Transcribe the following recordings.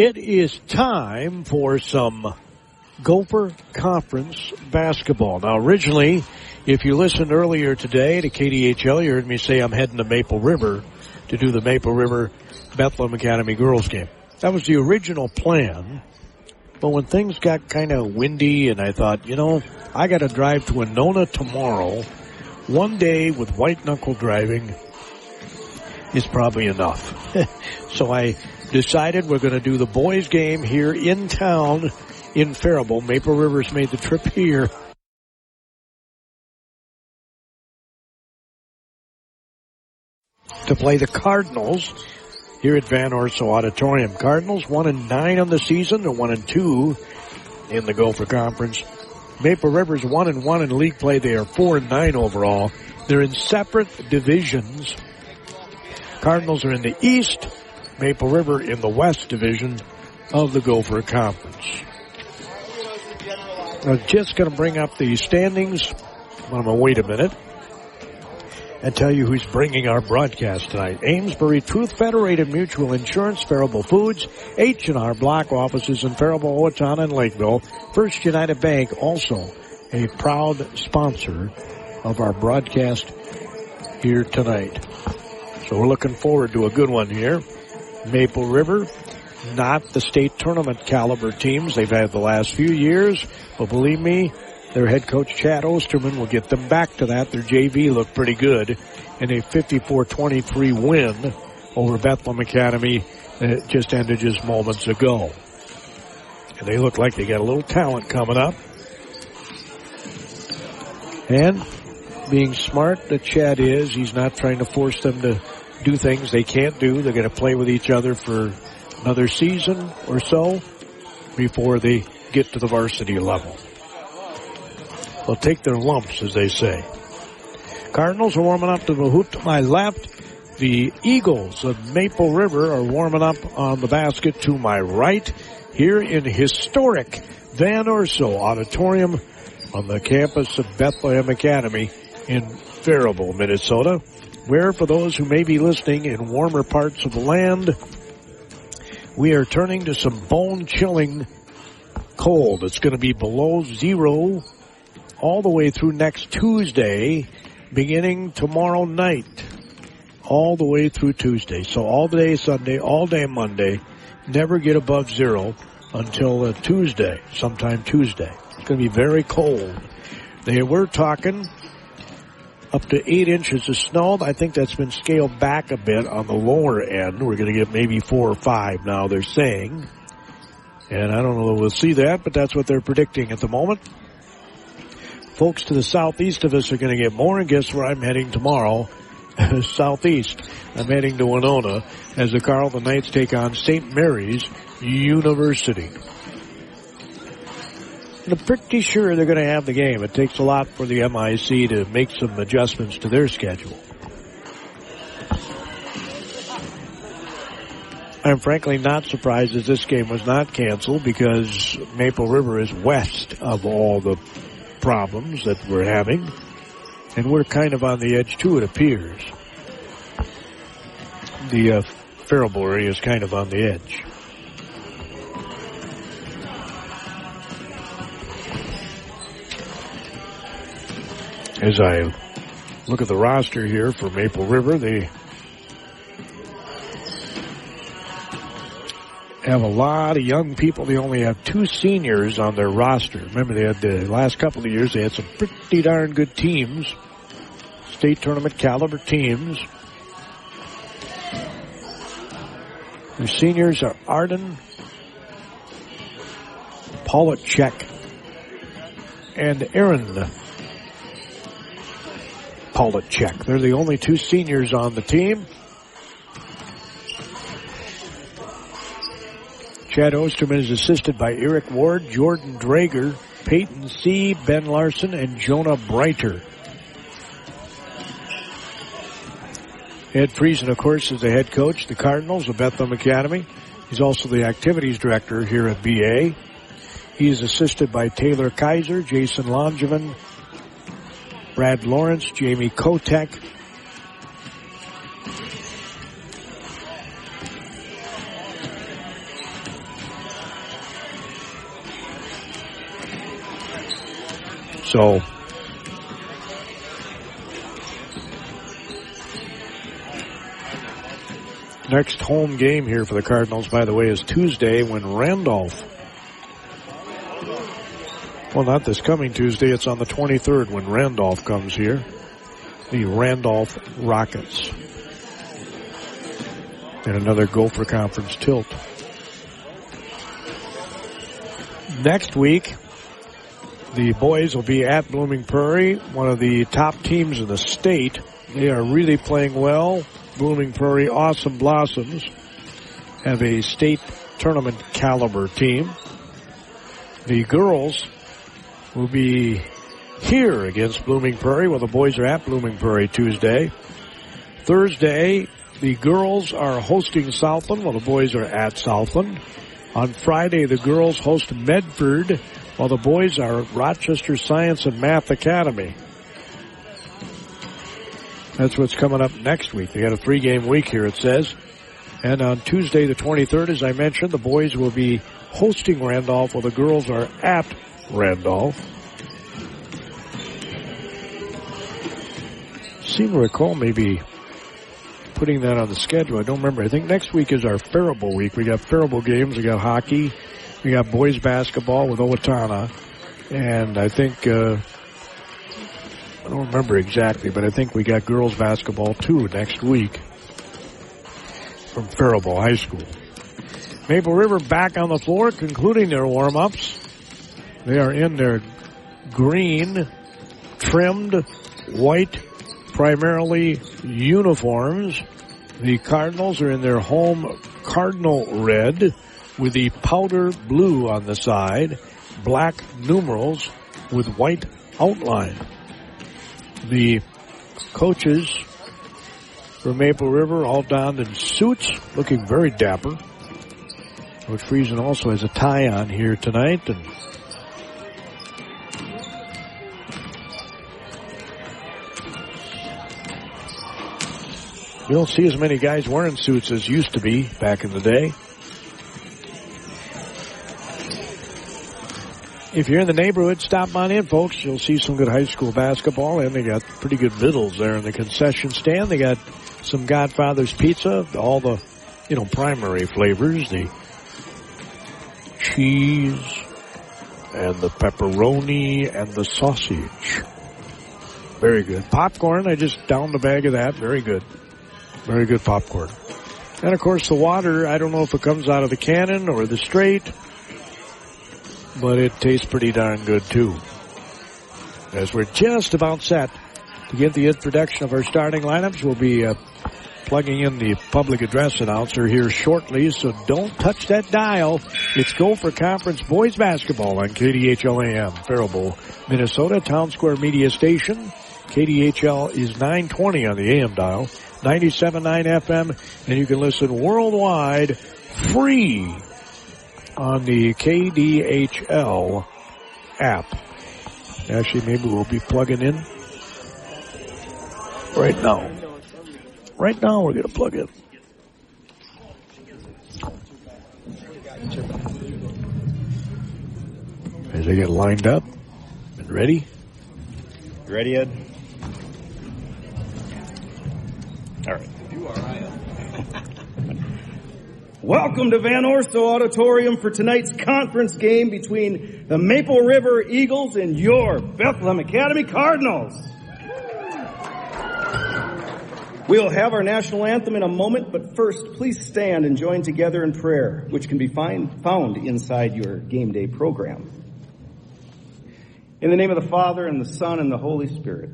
It is time for some Gopher Conference basketball. Now, originally, if you listened earlier today to KDHL, you heard me say I'm heading to Maple River to do the Maple River Bethlehem Academy girls game. That was the original plan. But when things got kind of windy and I thought, I got to drive to Winona tomorrow, one day with white knuckle driving is probably enough. So I decided we're going to do the boys game here in town in Faribault. Maple River's made the trip here. To play the Cardinals here at Van Orso Auditorium. Cardinals 1-9 on the season. They're 1-2 in the Gopher Conference. Maple River's 1-1 in league play. They are 4-9 overall. They're in separate divisions. Cardinals are in the East. Maple River in the West Division of the Gopher Conference. I'm just going to bring up the standings. I'm going to wait a minute and tell you who's bringing our broadcast tonight. Amesbury Truth Federated Mutual Insurance, Faribault Foods, H&R Block Offices in Faribault, Owatonna, and Lakeville. First United Bank, also a proud sponsor of our broadcast here tonight. So we're looking forward to a good one here. Maple River, not the state tournament caliber teams they've had the last few years, but believe me, their head coach Chad Osterman will get them back to that. Their JV looked pretty good in a 54-23 win over Bethlehem Academy that just ended just moments ago. And they look like they got a little talent coming up. And being smart that Chad is, he's not trying to force them to do things they can't do. They're going to play with each other for another season or so before they get to the varsity level. They'll take their lumps, as they say. Cardinals are warming up to the hoop to my left. The Eagles of Maple River are warming up on the basket to my right here in historic Van Orso Auditorium on the campus of Bethlehem Academy in Faribault, Minnesota, where, for those who may be listening in warmer parts of the land, we are turning to some bone-chilling cold. It's going to be below zero all the way through next Tuesday, beginning tomorrow night, all the way through Tuesday. So all day Sunday, all day Monday, never get above zero until Tuesday, sometime Tuesday. It's going to be very cold. They were talking up to 8 inches of snow. I think that's been scaled back a bit on the lower end. We're going to get maybe 4 or 5 now, they're saying. And I don't know if we'll see that, but that's what they're predicting at the moment. Folks to the southeast of us are going to get more, and guess where I'm heading tomorrow? Southeast. I'm heading to Winona as the Carleton Knights take on St. Mary's University. I'm pretty sure they're going to have the game. It takes a lot for the MIC to make some adjustments to their schedule. I'm frankly not surprised that this game was not canceled because Maple River is west of all the problems that we're having. And we're kind of on the edge too, it appears. The Faribault area is kind of on the edge. As I look at the roster here for Maple River, they have a lot of young people. They only have 2 seniors on their roster. Remember, they had the last couple of years, they had some pretty darn good teams, state tournament caliber teams. The seniors are Arden, Polacek, and Aaron Polacek. They're the only 2 seniors on the team. Chad Osterman is assisted by Eric Ward, Jordan Drager, Peyton C., Ben Larson, and Jonah Breiter. Ed Friesen, of course, is the head coach, the Cardinals of Bethlehem Academy. He's also the activities director here at BA. He is assisted by Taylor Kaiser, Jason Langevin, Brad Lawrence, Jamie Kotek, So next home game here for the Cardinals, by the way, is Tuesday when Randolph, well, not this coming Tuesday, it's on the 23rd when Randolph comes here. The Randolph Rockets. And another Gopher Conference tilt. Next week, the boys will be at Blooming Prairie, one of the top teams in the state. They are really playing well. Blooming Prairie Awesome Blossoms have a state tournament caliber team. The girls will be here against Blooming Prairie, while the boys are at Blooming Prairie Tuesday. Thursday, the girls are hosting Southland, while the boys are at Southland. On Friday, the girls host Medford, while the boys are Rochester Science and Math Academy. That's what's coming up next week. They got a 3-game week here, it says. And on Tuesday the 23rd, as I mentioned, the boys will be hosting Randolph while the girls are at Randolph. Seem to recall maybe putting that on the schedule. I don't remember. I think next week is our Faribault week. We got Faribault games. We got hockey. We got boys basketball with Owatonna. And I think... I don't remember exactly, but I think we got girls basketball too next week from Faribault High School. Maple River back on the floor, concluding their warm-ups. They are in their green, trimmed, white, primarily uniforms. The Cardinals are in their home cardinal red with the powder blue on the side, black numerals with white outline. The coaches for Maple River all donned in suits, looking very dapper. Coach Friesen also has a tie on here tonight. And you don't see as many guys wearing suits as used to be back in the day. If you're in the neighborhood, stop on in, folks. You'll see some good high school basketball, and they got pretty good middles there in the concession stand. They got some Godfather's Pizza, all the, primary flavors, the cheese and the pepperoni and the sausage. Very good. Popcorn, I just downed a bag of that. Very good. Very good popcorn. And, of course, the water, I don't know if it comes out of the cannon or the straight, but it tastes pretty darn good, too. As we're just about set to give the introduction of our starting lineups, we'll be plugging in the public address announcer here shortly, so don't touch that dial. It's Gopher Conference Boys Basketball on KDHL AM, Faribault, Minnesota, Town Square Media Station. KDHL is 920 on the AM dial, 97.9 FM, and you can listen worldwide free on the KDHL app. Actually, maybe we'll be plugging in right now. Right now, we're going to plug in. As they get lined up and ready. You ready, Ed? All right. You are right. Welcome to Van Orsto Auditorium for tonight's conference game between the Maple River Eagles and your Bethlehem Academy Cardinals. We'll have our national anthem in a moment, but first, please stand and join together in prayer, which can be found inside your game day program. In the name of the Father, and the Son, and the Holy Spirit,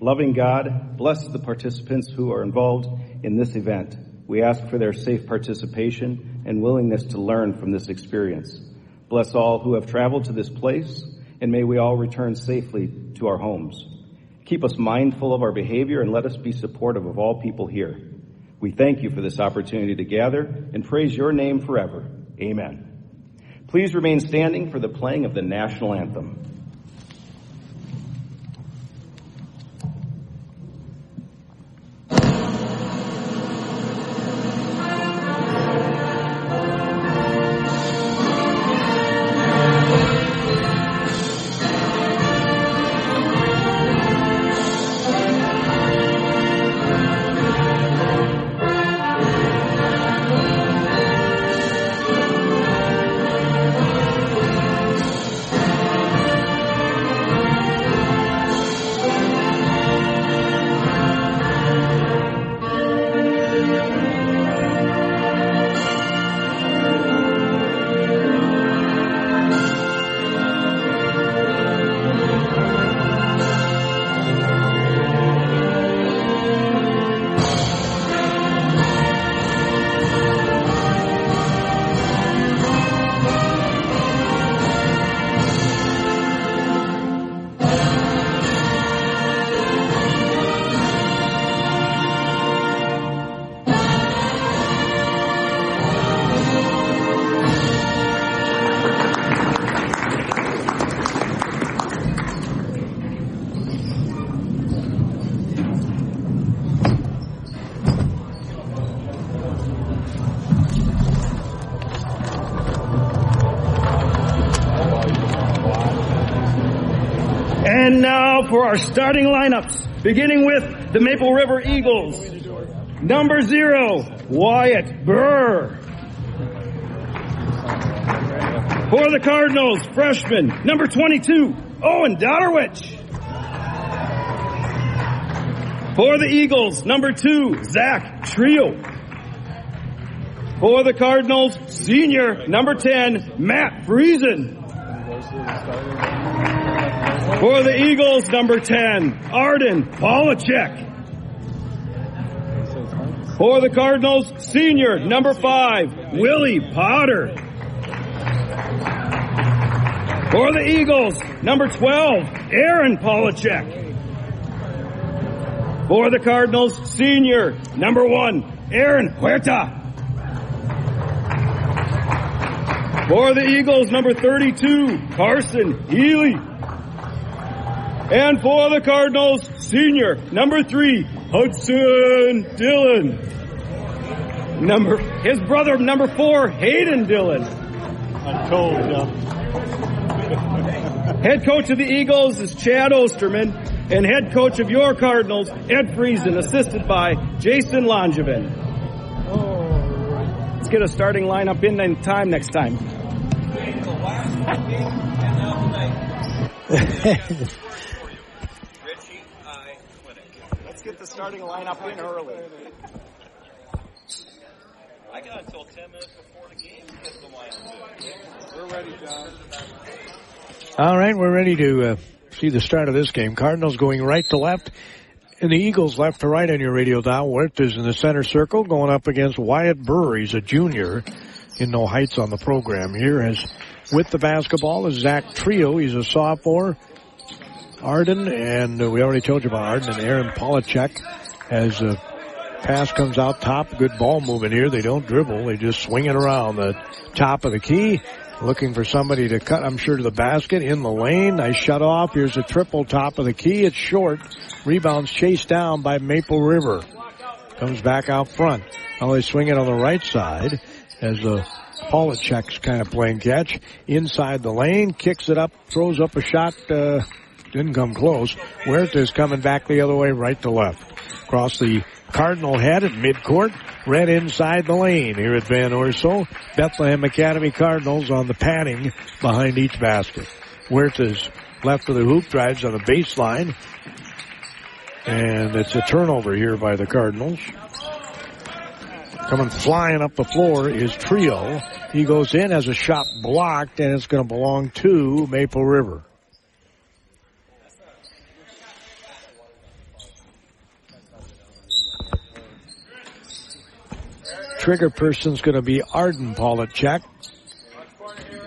loving God, bless the participants who are involved in this event. We ask for their safe participation and willingness to learn from this experience. Bless all who have traveled to this place, and may we all return safely to our homes. Keep us mindful of our behavior and let us be supportive of all people here. We thank you for this opportunity to gather and praise your name forever. Amen. Please remain standing for the playing of the national anthem. And now for our starting lineups, beginning with the Maple River Eagles. Number 0, Wyatt Burr. For the Cardinals, freshman, number 22, Owen Dodderwich. For the Eagles, number 2, Zach Trio. For the Cardinals, senior, number 10, Matt Friesen. For the Eagles, number 10, Arden Polachek. For the Cardinals, senior, number 5, Willie Potter. For the Eagles, number 12, Aaron Polachek. For the Cardinals, senior, number 1, Aaron Huerta. For the Eagles, number 32, Carson Healy. And for the Cardinals, senior, number 3, Hudson Dillon. His brother, number 4, Hayden Dillon. I'm cold, Head coach of the Eagles is Chad Osterman, and head coach of your Cardinals, Ed Friesen, assisted by Jason Langevin. Let's get a starting lineup in time next time. Let's get the starting lineup in early. I got until 10 minutes before the game to get the lineup. We're ready, John. All right, we're ready to see the start of this game. Cardinals going right to left, and the Eagles left to right on your radio dial. Huerta's in the center circle going up against Wyatt Burr. He's a junior in No Heights on the program here. As with the basketball is Zach Trio. He's a sophomore. Arden, and we already told you about Arden and Aaron Polachek. As the pass comes out top, good ball movement here. They don't dribble. They just swing it around the top of the key. Looking for somebody to cut, I'm sure, to the basket in the lane. Nice shut off. Here's a triple top of the key. It's short. Rebounds chased down by Maple River. Comes back out front. Now they swing it on the right side as Polachek's kind of playing catch. Inside the lane, kicks it up, throws up a shot. Didn't come close. Huerta's coming back the other way, right to left. Across the Cardinal head at midcourt. Red inside the lane here at Van Orso. Bethlehem Academy Cardinals on the padding behind each basket. Huerta's left of the hoop, drives on the baseline. And it's a turnover here by the Cardinals. Coming flying up the floor is Trio. He goes in, has a shot blocked, and it's going to belong to Maple River. Trigger person's going to be Arden Polachek.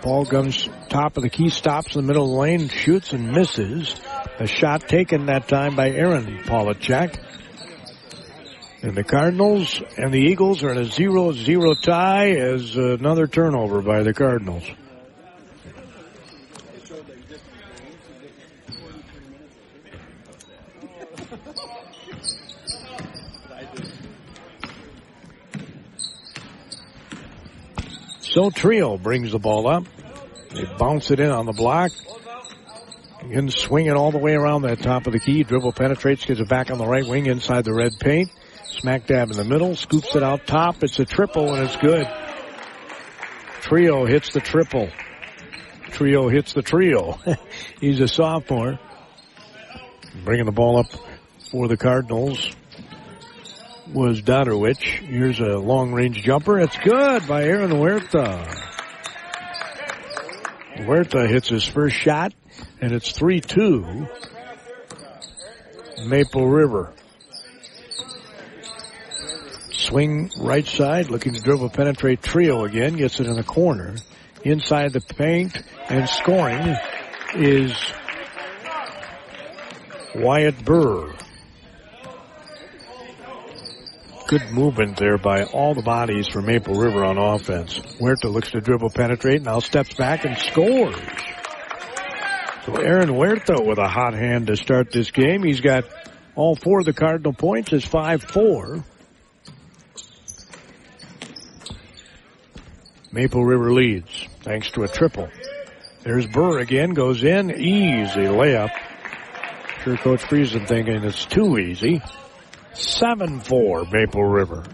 Ball comes top of the key, stops in the middle of the lane, shoots and misses. A shot taken that time by Aaron Polachek. And the Cardinals and the Eagles are in a 0-0 tie as another turnover by the Cardinals. So Trio brings the ball up. They bounce it in on the block. Again, swing it all the way around that top of the key. Dribble penetrates, gets it back on the right wing inside the red paint. Smack dab in the middle, scoops it out top. It's a triple, and it's good. Trio hits the triple. Trio hits the trio. He's a sophomore. Bringing the ball up for the Cardinals was Dodderwich. Here's a long-range jumper. It's good by Aaron Huerta. Huerta hits his first shot, and it's 3-2. Maple River. Swing right side, looking to dribble penetrate. Trio again, gets it in the corner. Inside the paint, and scoring is Wyatt Burr. Good movement there by all the bodies for Maple River on offense. Huerta looks to dribble penetrate, now steps back and scores. So Aaron Huerta with a hot hand to start this game. He's got all 4 of the Cardinal points. It's 5-4. Maple River leads thanks to a triple. There's Burr again, goes in, easy layup. Sure, Coach Friesen thinking it's too easy. 7-4 Maple River.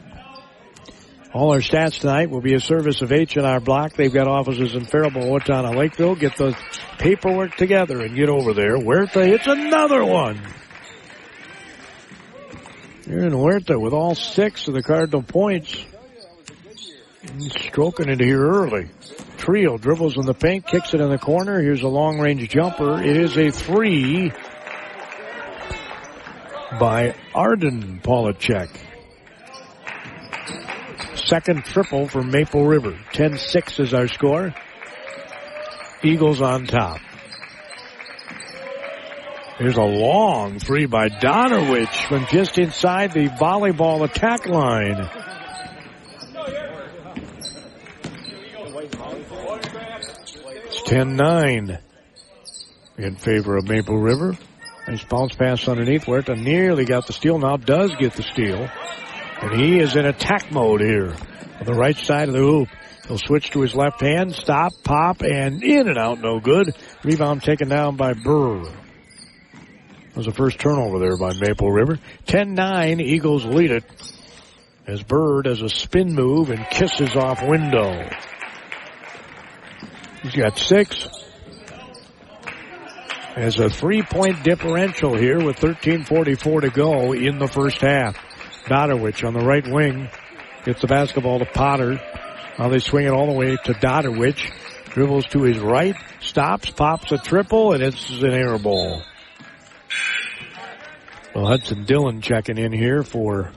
All our stats tonight will be a service of H&R Block. They've got offices in Faribault, Owatonna, Lakeville. Get the paperwork together and get over there. Huerta hits another one. Aaron Huerta with all 6 of the Cardinal points. He's stroking into here early. Trio dribbles in the paint, kicks it in the corner. Here's a long-range jumper. It is a 3 by Arden Polachek. Second triple for Maple River. 10-6 is our score. Eagles on top. Here's a long 3 by Donowich from just inside the volleyball attack line. It's 10-9 in favor of Maple River. Nice bounce pass underneath. Huerta nearly got the steal. Now does get the steal. And he is in attack mode here on the right side of the hoop. He'll switch to his left hand. Stop, pop, and in and out. No good. Rebound taken down by Burr. That was the first turnover there by Maple River. 10-9. Eagles lead it as Burr does a spin move and kisses off window. He's got 6. Has a 3-point differential here with 13:44 to go in the first half. Dodowich on the right wing gets the basketball to Potter. Now they swing it all the way to Dodowich. Dribbles to his right, stops, pops a triple, and it's an air ball. Well, Hudson Dillon checking in here for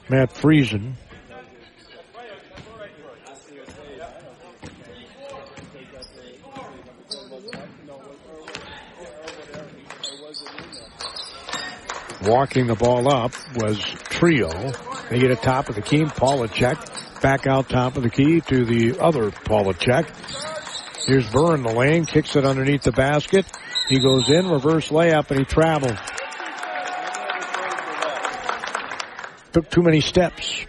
Matt Friesen. Walking the ball up was Trio. They get it top of the key. Polachek back out top of the key to the other Polachek. Here's Burr in the lane. Kicks it underneath the basket. He goes in. Reverse layup and he travels. Took too many steps.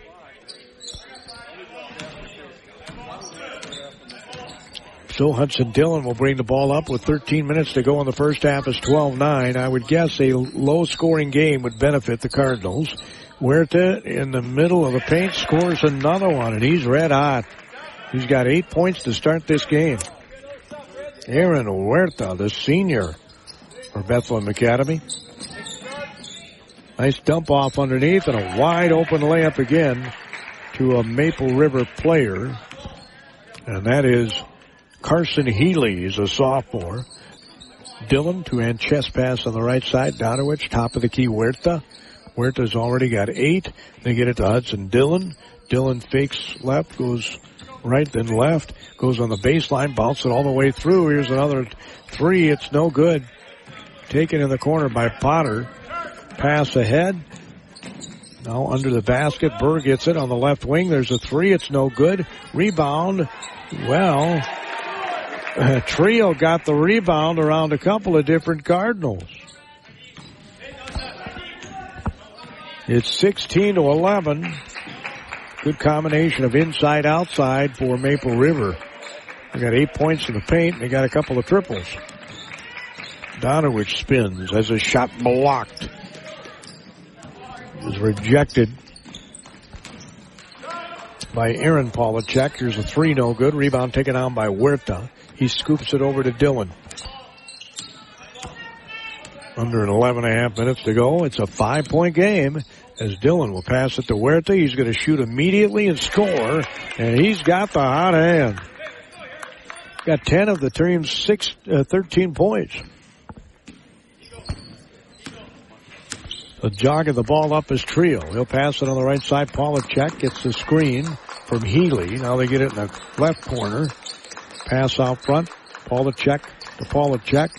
So Hudson Dillon will bring the ball up with 13 minutes to go in the first half. It's 12-9. I would guess a low-scoring game would benefit the Cardinals. Huerta in the middle of the paint scores another one, and he's red hot. He's got 8 points to start this game. Aaron Huerta, the senior for Bethlehem Academy. Nice dump off underneath and a wide open layup again to a Maple River player. And that is Carson Healy. He's a sophomore. Dillon, two-hand chest pass on the right side. Donowich, top of the key, Huerta. Huerta's already got 8. They get it to Hudson Dillon. Dillon fakes left, goes right, then left. Goes on the baseline, bounces it all the way through. Here's another 3. It's no good. Taken in the corner by Potter. Pass ahead. Now under the basket. Burr gets it on the left wing. There's a 3. It's no good. Rebound. Well, Trio got the rebound around a couple of different Cardinals. It's 16-11. Good combination of inside-outside for Maple River. They got 8 points in the paint, and they got a couple of triples. Donowich spins as a shot blocked. It was rejected by Aaron Polachek. Here's a 3, no good. Rebound taken down by Huerta. He scoops it over to Dillon. Under an 11.5 minutes to go. It's a 5-point game as Dillon will pass it to Huerta. He's going to shoot immediately and score, and he's got the hot hand. Got 10 of the team's 13 points. The jog of the ball up is Trio. He'll pass it on the right side. Polachek gets the screen from Healy. Now they get it in the left corner. Pass out front. Polachek to Polachek.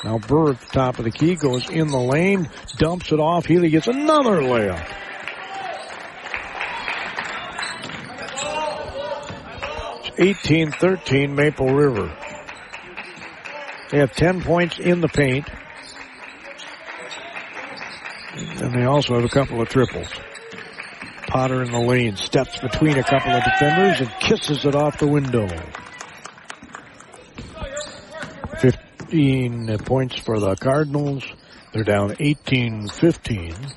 Now Burr at the top of the key goes in the lane. Dumps it off. Healy gets another layup. It's 18-13 Maple River. They have 10 points in the paint. And they also have a couple of triples. Potter in the lane, steps between a couple of defenders and kisses it off the window. 15 points for the Cardinals. They're down 18-15.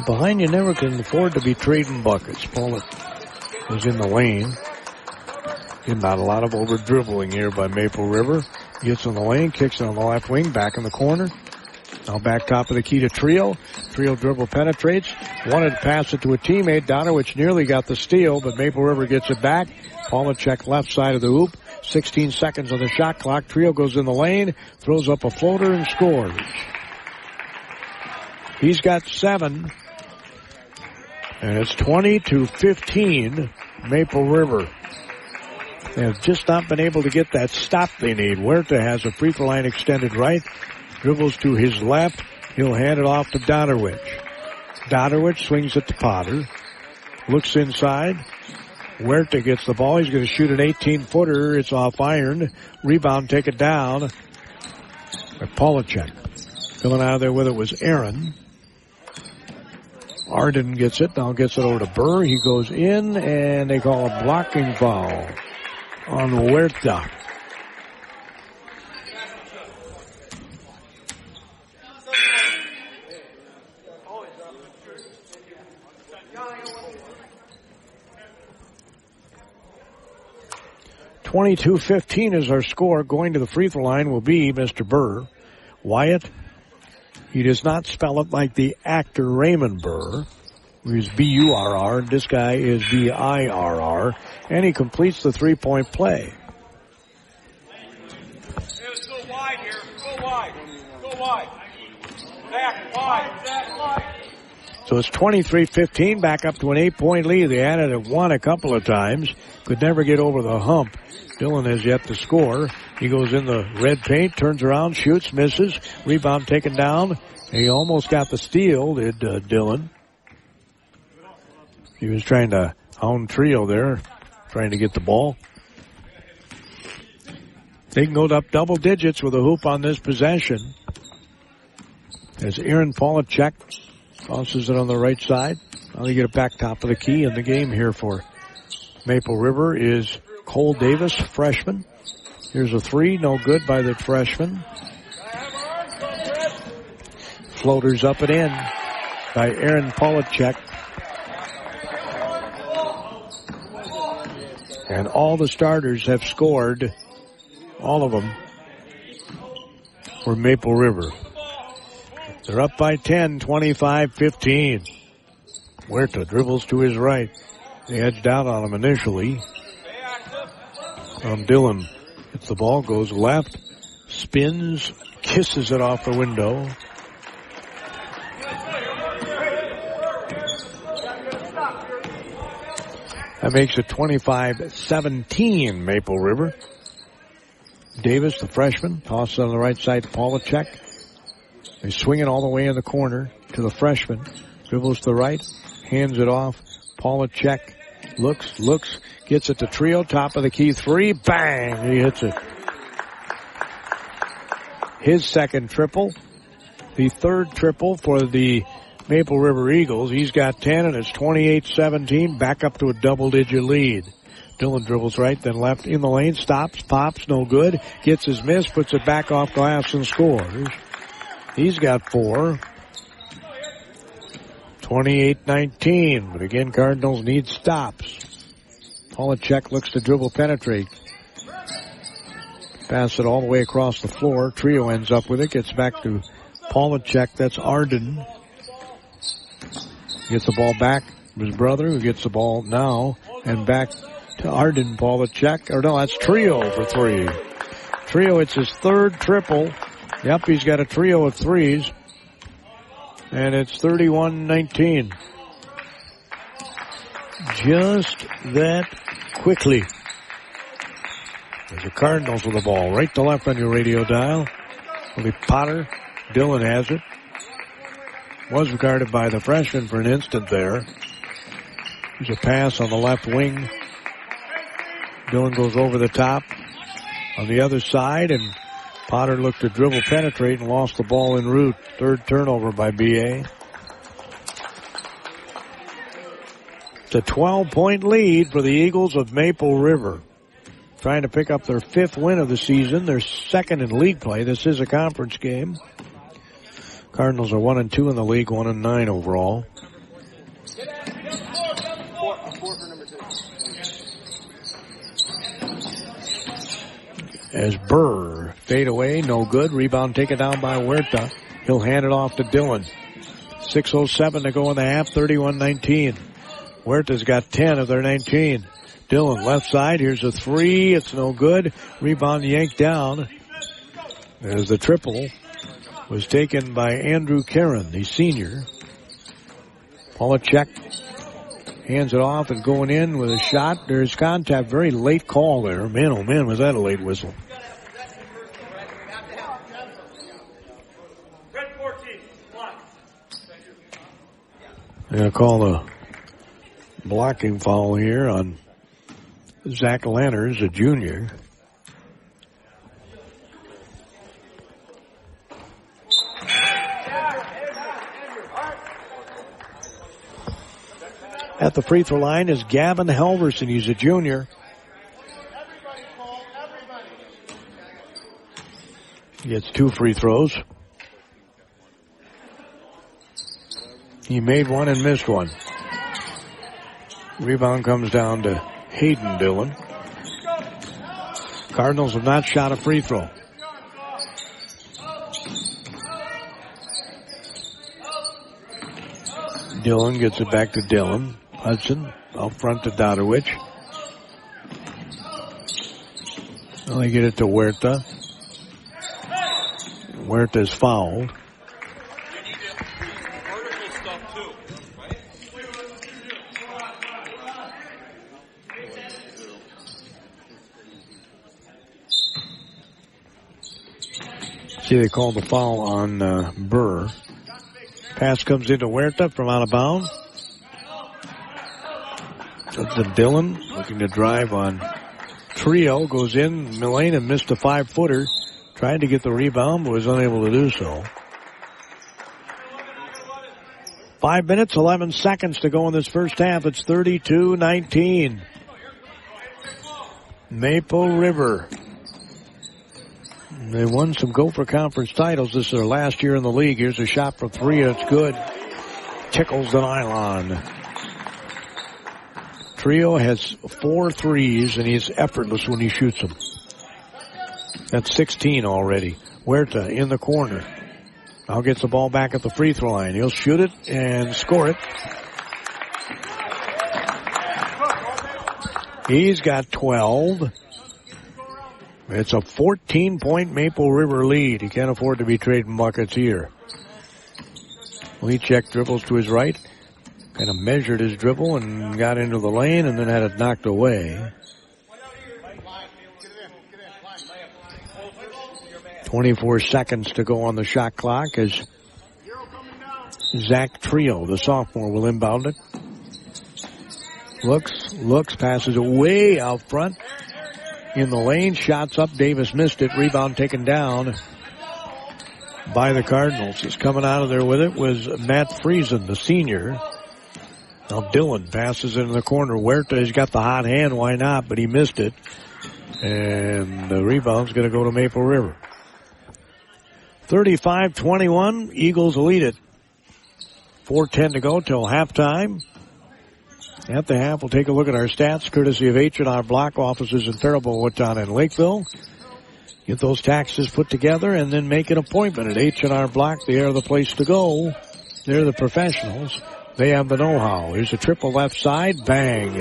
Behind you never can afford to be trading buckets. Pollock was in the lane. Not a lot of over dribbling here by Maple River. Gets in the lane, kicks it on the left wing, back in the corner. Now back top of the key to Trio. Trio dribble penetrates. Wanted to pass it to a teammate. Donowich nearly got the steal, but Maple River gets it back. Polachek left side of the hoop. 16 seconds on the shot clock. Trio goes in the lane, throws up a floater and scores. He's got 7. And it's 20-15 Maple River. They have just not been able to get that stop they need. Huerta has a free throw line extended right. Dribbles to his left. He'll hand it off to Donowich. Donowich swings it to Potter. Looks inside. Huerta gets the ball. He's going to shoot an 18-footer. It's off iron. Rebound taken down by Polachek. Coming out of there with it was Aaron. Arden gets it. Now gets it over to Burr. He goes in, and they call a blocking foul on Huerta. .22-15 is our score. Going to the free throw line will be Mr. Burr. Wyatt, he does not spell it like the actor Raymond Burr, who is B-U-R-R. This guy is B-I-R-R. And he completes the three-point play. Let's go wide here. Go wide. Go wide. Back wide. Back wide. So it's 23-15, back up to an 8-point lead. They added it one a couple of times. Could never get over the hump. Dillon has yet to score. He goes in the red paint, turns around, shoots, misses. Rebound taken down. He almost got the steal, did Dillon. He was trying to hound Trio there, trying to get the ball. They can go up double digits with a hoop on this possession. As Aaron Polachek tosses it on the right side. Now they get it back top of the key, and the game here for Maple River is Cole Davis, freshman. Here's a three, no good by the freshman. Floaters up and in by Aaron Polachek. And all the starters have scored, all of them, for Maple River. They're up by 10, 25-15. Huerta dribbles to his right. They edged out on him initially. Dillon gets the ball, goes left, spins, kisses it off the window. That makes it 25-17 Maple River. Davis, the freshman, tosses on the right side to Polachek. They swing it all the way in the corner to the freshman. Dribbles to the right, hands it off. Polachek looks, gets it to Trio, top of the key three, bang, he hits it. His second triple, the third triple for the Maple River Eagles. He's got 10, and it's 28-17, back up to a double-digit lead. Dillon dribbles right, then left in the lane, stops, pops, no good, gets his miss, puts it back off glass and scores. He's got 4. 28-19, but again, Cardinals need stops. Polachek looks to dribble penetrate. Pass it all the way across the floor. Trio ends up with it, gets back to Polachek. That's Arden. Gets the ball back to his brother, who gets the ball now, and back to Arden. Polachek, or no, that's Trio for 3. Trio, it's his third triple. Yep, he's got a trio of threes. And it's 31-19. Just that quickly. There's the Cardinals with the ball. Right to left on your radio dial. Will be Potter. Dillon has it. Was regarded by the freshman for an instant there. There's a pass on the left wing. Dillon goes over the top on the other side, and Potter looked to dribble penetrate and lost the ball en route. Third turnover by BA. It's a 12-point lead for the Eagles of Maple River. Trying to pick up their 5th win of the season. They're 2nd in league play. This is a conference game. Cardinals are 1-2 in the league, 1-9 overall. As Burr fade away, no good. Rebound taken down by Huerta. He'll hand it off to Dillon. 6:07 to go in the half, 31-19. Huerta's got 10 of their 19. Dillon left side. Here's a 3. It's no good. Rebound yanked down as the triple was taken by Andrew Caron, the senior. Polachek hands it off and going in with a shot. There's contact. Very late call there. Man, oh man, was that a late whistle. They're going to call a blocking foul here on Zach Lanners, a junior. At the free throw line is Gavin Halverson. He's a junior. He gets 2 free throws. He made one and missed one. Rebound comes down to Hayden Dillon. Cardinals have not shot a free throw. Dillon gets it back to Dillon. Hudson out front to Dodowich. Well, they get it to Huerta. Huerta's fouled. See, they called the foul on Burr. Pass comes into Huerta from out of bounds. To Dillon, looking to drive on Trio. Goes in. Milena missed a 5-footer. Tried to get the rebound, but was unable to do so. 5 minutes, 11 seconds to go in this first half. It's 32-19. Maple River. They won some Gopher Conference titles. This is their last year in the league. Here's a shot for 3. It's good. Tickles the nylon. Trio has 4 threes, and he's effortless when he shoots them. That's 16 already. Huerta in the corner. Now gets the ball back at the free throw line. He'll shoot it and score it. He's got 12. It's a 14-point Maple River lead. He can't afford to be trading buckets here. Leachek dribbles to his right. Kind of measured his dribble and got into the lane and then had it knocked away. 24 seconds to go on the shot clock as Zach Trio, the sophomore, will inbound it. Looks, passes it way out front. In the lane, shots up. Davis missed it. Rebound taken down by the Cardinals. He's coming out of there with it was Matt Friesen, the senior. Now Dillon passes it in the corner. Huerta has got the hot hand. Why not? But he missed it. And the rebound's going to go to Maple River. 35-21. Eagles lead it. 4:10 to go till halftime. At the half, we'll take a look at our stats, courtesy of H&R Block offices in Faribault, Woodtown, and Lakeville. Get those taxes put together and then make an appointment at H&R Block. They are the place to go. They're the professionals. They have the know-how. Here's a triple left side. Bang.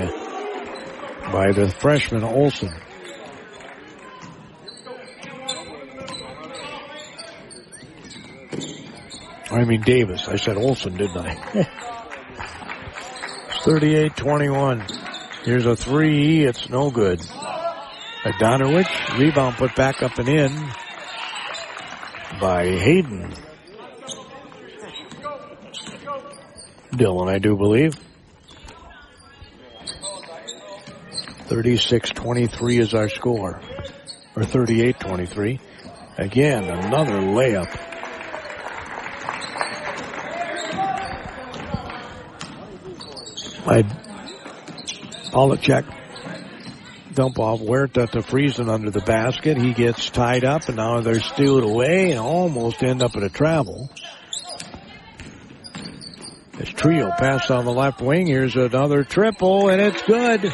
By the freshman, Olsen. Davis. I said Olsen, didn't I? 38-21. Here's a 3. It's no good. Adonowicz. Rebound put back up and in by Hayden. Dillon, I do believe. 36-23 is our score. Or 38-23. Again, another layup. Polachek. Dump off Huerta to Friesen under the basket. He gets tied up, and now they're stealed away and almost end up at a travel. This trio pass on the left wing. Here's another triple, and it's good.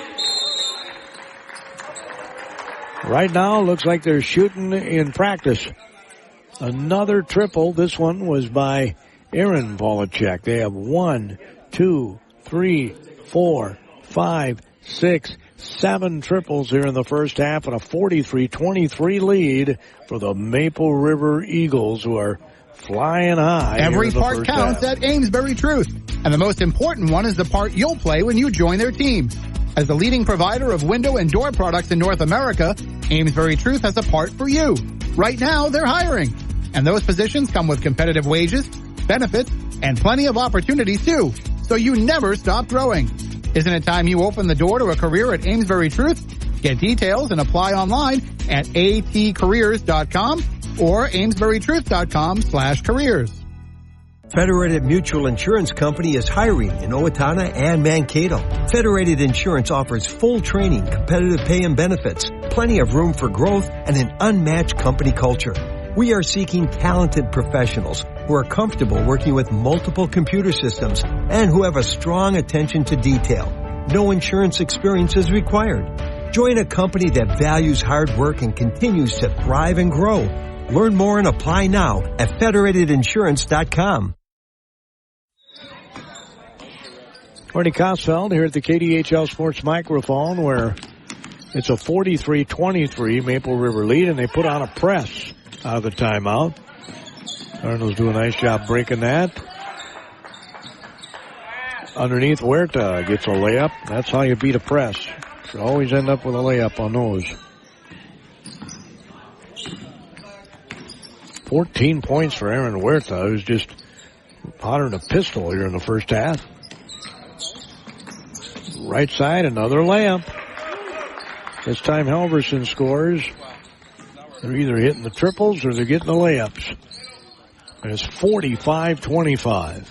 Right now, looks like they're shooting in practice. Another triple. This one was by Aaron Polachek. They have 1, 2, 3, 4, 5, 6, 7 triples here in the first half, and a 43-23 lead for the Maple River Eagles, who are flying high. Every part counts at Amesbury Truth, and the most important one is the part you'll play when you join their team. As the leading provider of window and door products in North America, Amesbury Truth has a part for you. Right now, they're hiring, and those positions come with competitive wages, benefits, and plenty of opportunities too, so you never stop growing. Isn't it time you open the door to a career at Amesbury Truth? Get details and apply online at atcareers.com or amesburytruth.com/careers. Federated Mutual Insurance Company is hiring in Owatonna and Mankato. Federated Insurance offers full training, competitive pay and benefits, plenty of room for growth, and an unmatched company culture. We are seeking talented professionals who are comfortable working with multiple computer systems and who have a strong attention to detail. No insurance experience is required. Join a company that values hard work and continues to thrive and grow. Learn more and apply now at federatedinsurance.com. Marty Kosfeld here at the KDHL Sports Microphone, where it's a 43-23 Maple River lead, and they put on a press out of the timeout. Cardinals do a nice job breaking that. Underneath, Huerta gets a layup. That's how you beat a press. You always end up with a layup on those. 14 points for Aaron Huerta, who's just hotter than a pistol here in the first half. Right side, another layup. This time Halverson scores. They're either hitting the triples or they're getting the layups. And it's 45-25.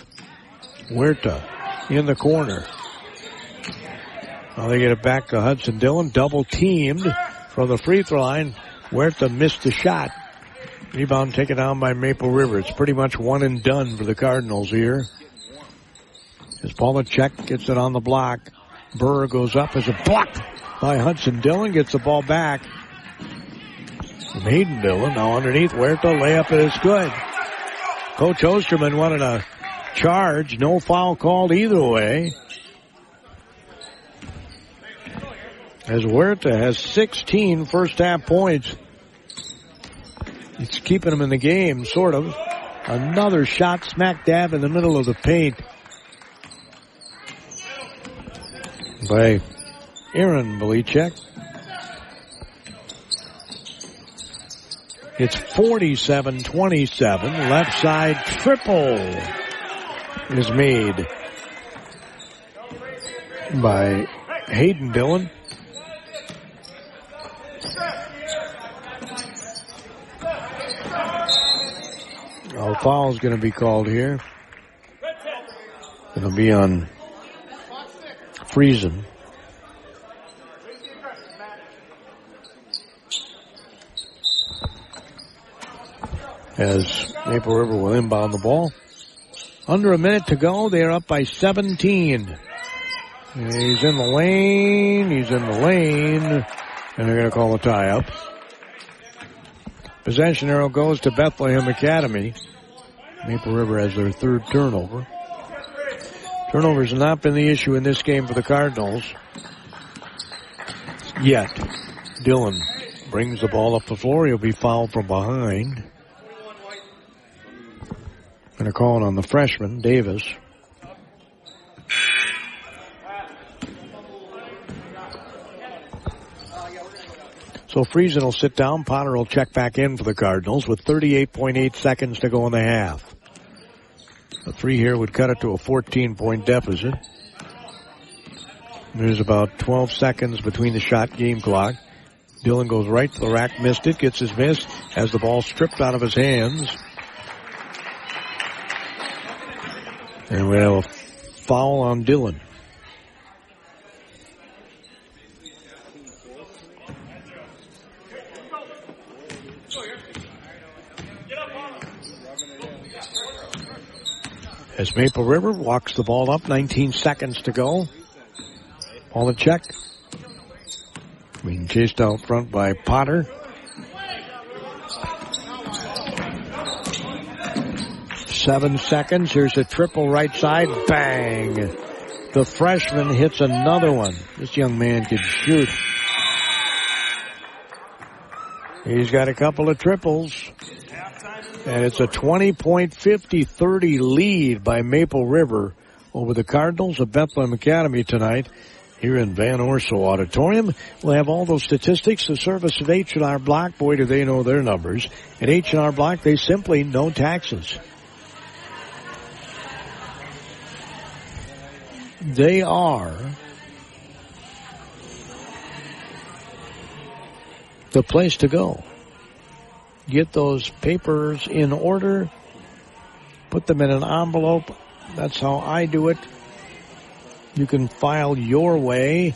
Huerta in the corner. Now they get it back to Hudson Dillon. Double teamed from the free throw line. Huerta missed the shot. Rebound taken down by Maple River. It's pretty much one and done for the Cardinals here. As Polachek gets it on the block. Burr goes up as a block by Hudson Dillon. Gets the ball back from Hayden Dillon. Now underneath Huerta. Layup, and it's good. Coach Osterman wanted a charge. No foul called either way. As Huerta has 16 first half points. It's keeping him in the game, sort of. Another shot smack dab in the middle of the paint by Aaron Polachek. It's 47-27. Left side triple is made by Hayden Dillon. A foul is going to be called here. It'll be on Friesen. As Maple River will inbound the ball. Under a minute to go. They are up by 17. He's in the lane. He's in the lane. And they're going to call a tie-up. Possession arrow goes to Bethlehem Academy. Maple River has their third turnover. Turnovers have not been the issue in this game for the Cardinals yet. Dillon brings the ball up the floor. He'll be fouled from behind. Going to call it on the freshman, Davis. So Friesen will sit down. Potter will check back in for the Cardinals with 38.8 seconds to go in the half. A three here would cut it to a 14-point deficit. There's about 12 seconds between the shot game clock. Dillon goes right to the rack, missed it, gets his miss, has the ball stripped out of his hands. And we have a foul on Dillon. as Maple River walks the ball up. 19 seconds to go. Polachek being chased out front by Potter. Seven seconds. Here's a triple right side. Bang. The freshman hits another one. This young man can shoot. He's got a couple of triples. And it's a 20-point, 50-30 lead by Maple River over the Cardinals of Bethlehem Academy tonight here in Van Orso Auditorium. We'll have all those statistics. The service of H&R Block. Boy, do they know their numbers. At H&R Block, they simply no taxes. They are the place to go. Get those papers in order. Put them in an envelope. That's how I do it. You can file your way.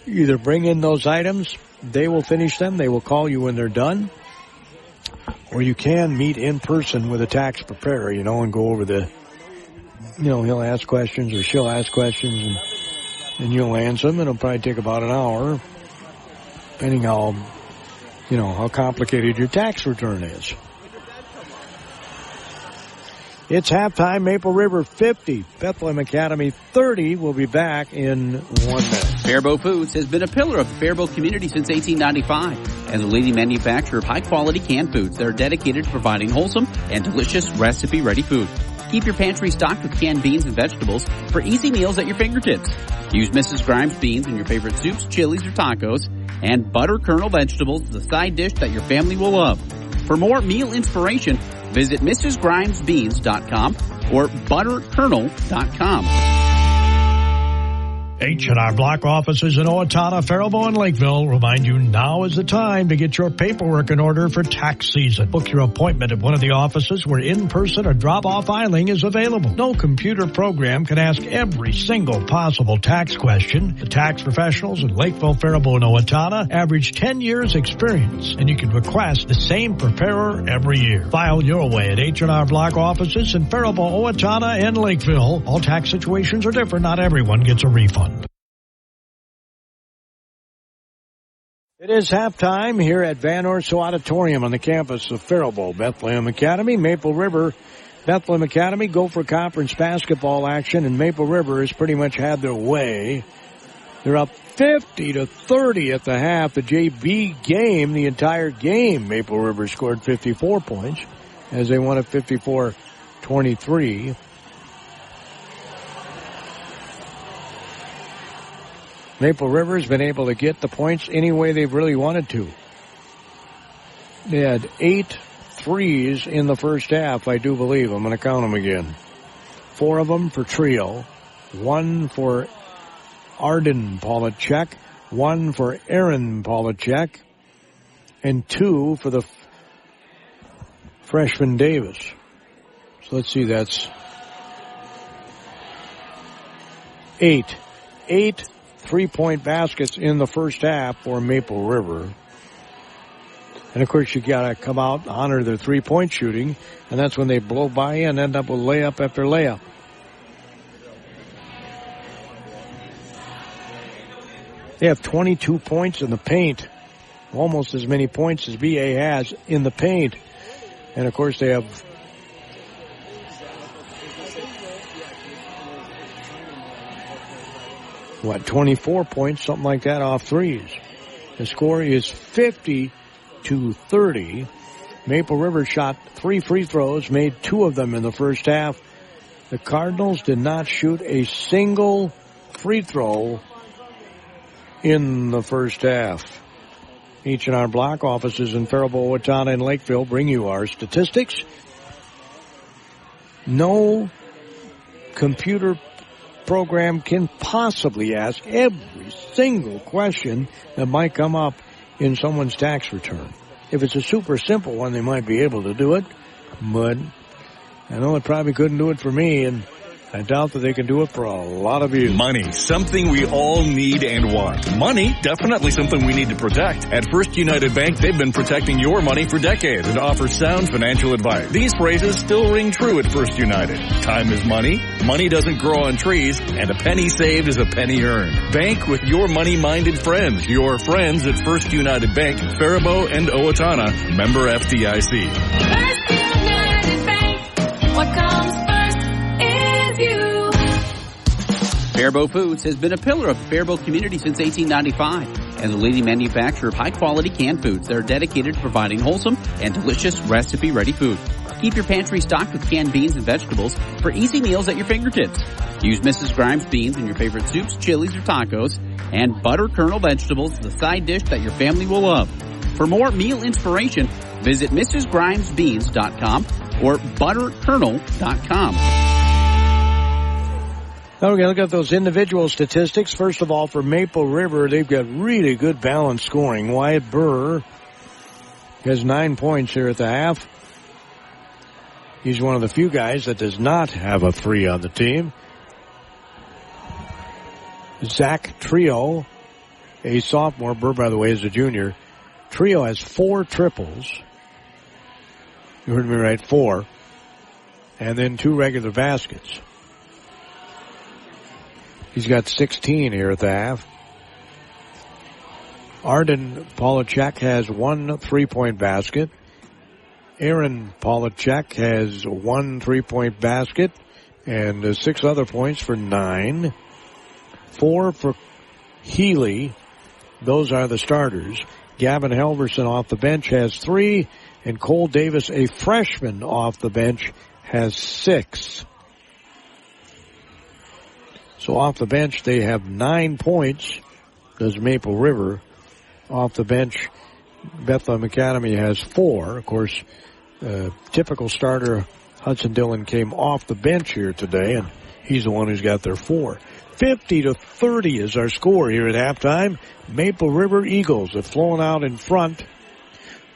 Either bring in those items. They will finish them. They will call you when they're done. Or you can meet in person with a tax preparer, and go over he'll ask questions or she'll ask questions and you'll answer them. It'll probably take about an hour, depending how complicated your tax return is. It's halftime. Maple River 50, Bethlehem Academy 30. We'll be back in 1 minute. Faribault Foods has been a pillar of the Faribault community since 1895. As a leading manufacturer of high-quality canned foods that are dedicated to providing wholesome and delicious recipe-ready food. Keep your pantry stocked with canned beans and vegetables for easy meals at your fingertips. Use Mrs. Grimes beans in your favorite soups, chilies, or tacos, and butter kernel vegetables as a side dish that your family will love. For more meal inspiration, visit MrsGrimesBeans.com or ButterKernel.com. H&R Block offices in Owatonna, Faribault, and Lakeville remind you now is the time to get your paperwork in order for tax season. Book your appointment at one of the offices where in-person or drop-off filing is available. No computer program can ask every single possible tax question. The tax professionals in Lakeville, Faribault, and Owatonna average 10 years experience, and you can request the same preparer every year. File your way at H&R Block offices in Faribault, Owatonna, and Lakeville. All tax situations are different. Not everyone gets a refund. It is halftime here at Van Orso Auditorium on the campus of Faribault Bethlehem Academy. Maple River, Bethlehem Academy, Gopher Conference basketball action, and Maple River has pretty much had their way. They're up 50-30 at the half. The JV game, the entire game, Maple River scored 54 points as they won at 54-23. Maple River has been able to get the points any way they've really wanted to. They had 8 threes in the first half, I do believe. I'm going to count them again. 4 of them for Trio. 1 for Arden Polachek. 1 for Aaron Polachek. And 2 for the freshman Davis. So let's see, that's 8 3-point baskets in the first half for Maple River. And of course you gotta come out and honor their 3-point shooting, and that's when they blow by and end up with layup after layup. They have 22 points in the paint, almost as many points as BA has in the paint. And of course they have 24 points, something like that, off threes. The score is 50-30. Maple River shot 3 free throws, made 2 of them in the first half. The Cardinals did not shoot a single free throw in the first half. H&R Block offices in Faribault, Owatonna, and Lakeville bring you our statistics. No computer program can possibly ask every single question that might come up in someone's tax return. If it's a super simple one, they might be able to do it, but I know it probably couldn't do it for me, and I doubt that they can do it for a lot of you. Money, something we all need and want. Money, definitely something we need to protect. At First United Bank, they've been protecting your money for decades and offer sound financial advice. These phrases still ring true at First United. Time is money, money doesn't grow on trees, and a penny saved is a penny earned. Bank with your money-minded friends. Your friends at First United Bank, Faribault and Owatonna, member FDIC. First United Bank, what comes first is you. Faribault Foods has been a pillar of the Faribault community since 1895 and the leading manufacturer of high-quality canned foods that are dedicated to providing wholesome and delicious recipe-ready food. Keep your pantry stocked with canned beans and vegetables for easy meals at your fingertips. Use Mrs. Grimes beans in your favorite soups, chilies, or tacos, and butter kernel vegetables, the side dish that your family will love. For more meal inspiration, visit MrsGrimesBeans.com or ButterKernel.com. Now we're going to look at those individual statistics. First of all, for Maple River, they've got really good balanced scoring. Wyatt Burr has 9 points here at the half. He's one of the few guys that does not have a 3 on the team. Zach Trio, a sophomore. Burr, by the way, is a junior. Trio has 4 triples. You heard me right, 4. And then 2 regular baskets. He's got 16 here at the half. Arden Polachek has 1 3-point basket. Aaron Polachek has 1 3-point basket and 6 other points for 9. 4 for Healy. Those are the starters. Gavin Helverson off the bench has 3, and Cole Davis, a freshman off the bench, has 6. So off the bench, they have 9 points, does Maple River. Off the bench, Bethlehem Academy has 4. Of course, typical starter Hudson Dillon came off the bench here today, and he's the one who's got their 4. 50-30 is our score here at halftime. Maple River Eagles have flown out in front.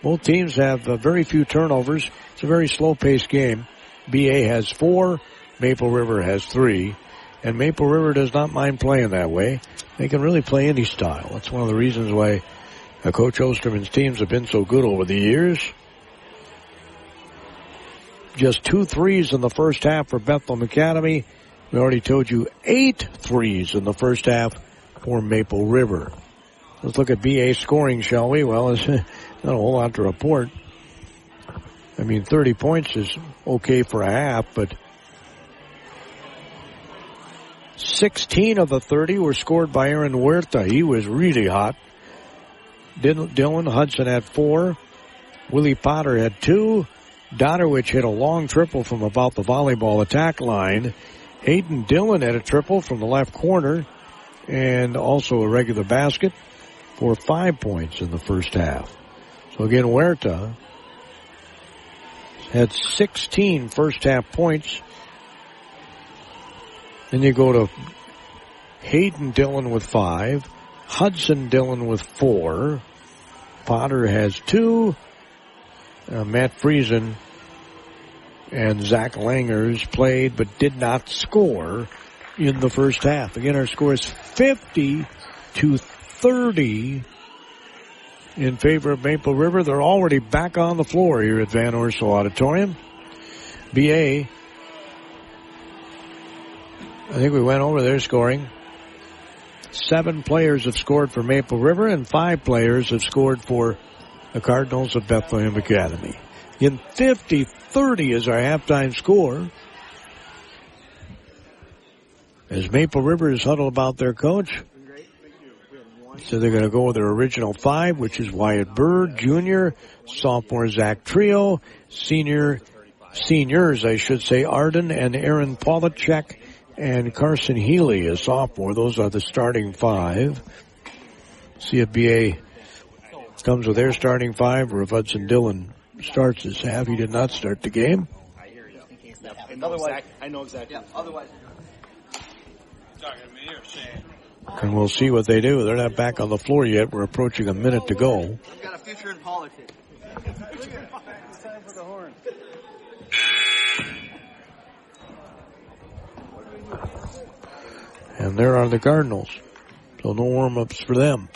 Both teams have very few turnovers. It's a very slow-paced game. BA has 4. Maple River has 3. And Maple River does not mind playing that way. They can really play any style. That's one of the reasons why Coach Osterman's teams have been so good over the years. Just 2 threes in the first half for Bethlehem Academy. We already told you 8 threes in the first half for Maple River. Let's look at BA scoring, shall we? Well, it's not a whole lot to report. I mean, 30 points is okay for a half, but 16 of the 30 were scored by Aaron Huerta. He was really hot. Dylan Hudson had 4. Willie Potter had 2. Dodderwich hit a long triple from about the volleyball attack line. Hayden Dillon had a triple from the left corner and also a regular basket for 5 points in the first half. So again, Huerta had 16 first half points. Then you go to Hayden Dillon with 5, Hudson Dillon with 4, Potter has 2, Matt Friesen and Zach Langers played but did not score in the first half. Again, our score is 50-30 in favor of Maple River. They're already back on the floor here at Van Orsel Auditorium. BA, I think we went over their scoring. 7 players have scored for Maple River and 5 players have scored for the Cardinals of Bethlehem Academy. In 50-30 is our halftime score. As Maple River is huddled about their coach. So they're going to go with their original 5, which is Wyatt Burr, junior, sophomore Zach Trio, seniors, I should say, Arden and Aaron Polachek, and Carson Healy, a sophomore. Those are the starting 5. See if BA comes with their starting 5 or if Hudson Dillon starts this half. He did not start the game. I hear you. Otherwise, I know exactly. Yeah, otherwise. And we'll see what they do. They're not back on the floor yet. We're approaching a minute to go. We've got a future in politics. It's time for the horn. And there are the Cardinals. So no warm-ups for them.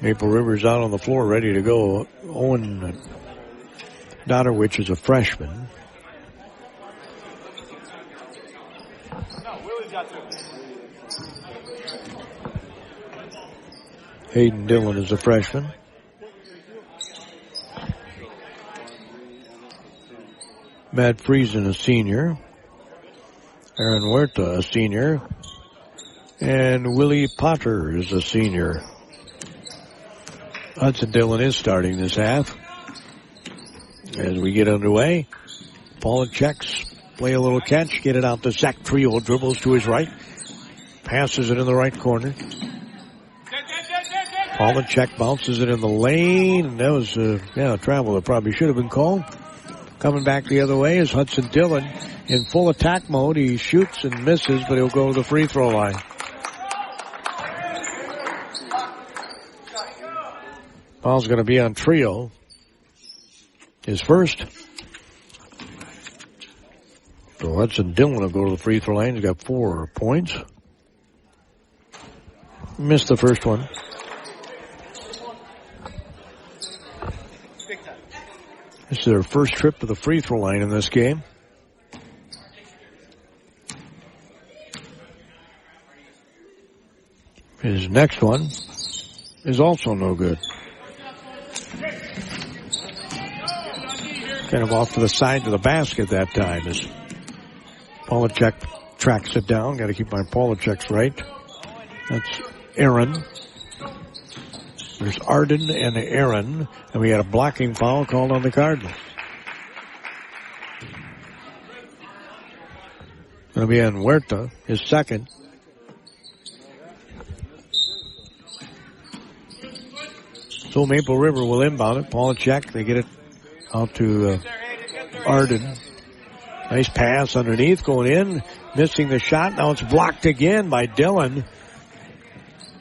Maple River's out on the floor ready to go. Owen Dotterwich is a freshman. Hayden Dillon is a freshman. Matt Friesen, a senior. Aaron Huerta, a senior. And Willie Potter is a senior. Hudson Dillon is starting this half. As we get underway, Polachek's play a little catch, get it out to Zach Trio, dribbles to his right, passes it in the right corner. Polachek bounces it in the lane, and that was a travel that probably should have been called. Coming back the other way is Hudson Dillon in full attack mode. He shoots and misses, but he'll go to the free throw line. Foul's going to be on Trio. His first. So Hudson Dillon will go to the free throw line. He's got 4 points. Missed the first one. This is their first trip to the free throw line in this game. His next one is also no good. Kind of off to the side of the basket that time as Polachek tracks it down. Got to keep my Polacheks right. That's Aaron. There's Arden and Aaron. And we had a blocking foul called on the Cardinals. Going to be on Huerta, his second. So Maple River will inbound it. Polachek, they get it out to Arden. Nice pass underneath, going in, missing the shot. Now it's blocked again by Dillon.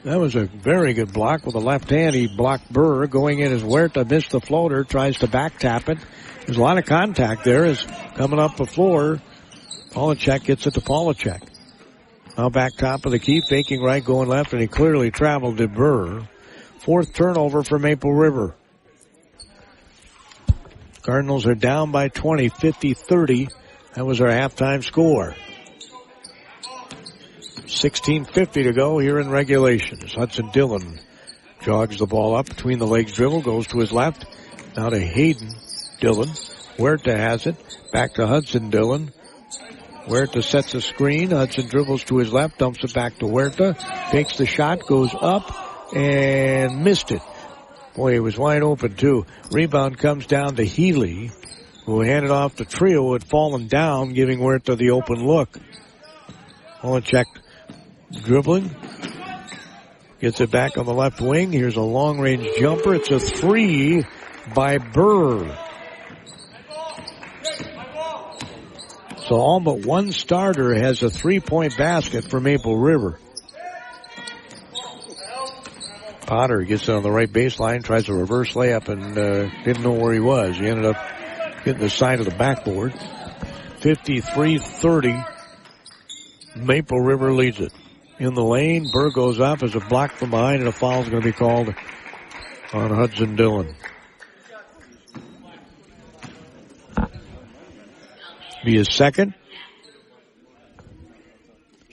That was a very good block with the left hand. He blocked Burr. Going in as Huerta missed the floater, tries to back tap it. There's a lot of contact there. Is coming up the floor. Polachek gets it to Polachek. Now back top of the key, faking right, going left, and he clearly traveled to Burr. 4th turnover for Maple River. Cardinals are down by 20, 50-30. That was our halftime score. 16:50 to go here in regulation. As Hudson Dillon jogs the ball up between the legs, dribble, goes to his left. Now to Hayden Dillon. Huerta has it. Back to Hudson Dillon. Huerta sets a screen. Hudson dribbles to his left, dumps it back to Huerta. Takes the shot, goes up, and missed it. Boy, he was wide open, too. Rebound comes down to Healy, who handed off to Trio, who had fallen down, giving Huerta the open look. Polachek dribbling. Gets it back on the left wing. Here's a long-range jumper. It's a 3 by Burr. So all but one starter has a 3-point basket for Maple River. Potter gets it on the right baseline, tries a reverse layup, and didn't know where he was. He ended up getting the side of the backboard. 53-30. Maple River leads it. In the lane, Burr goes up as a block from behind, and a foul is going to be called on Hudson Dillon. Be his second.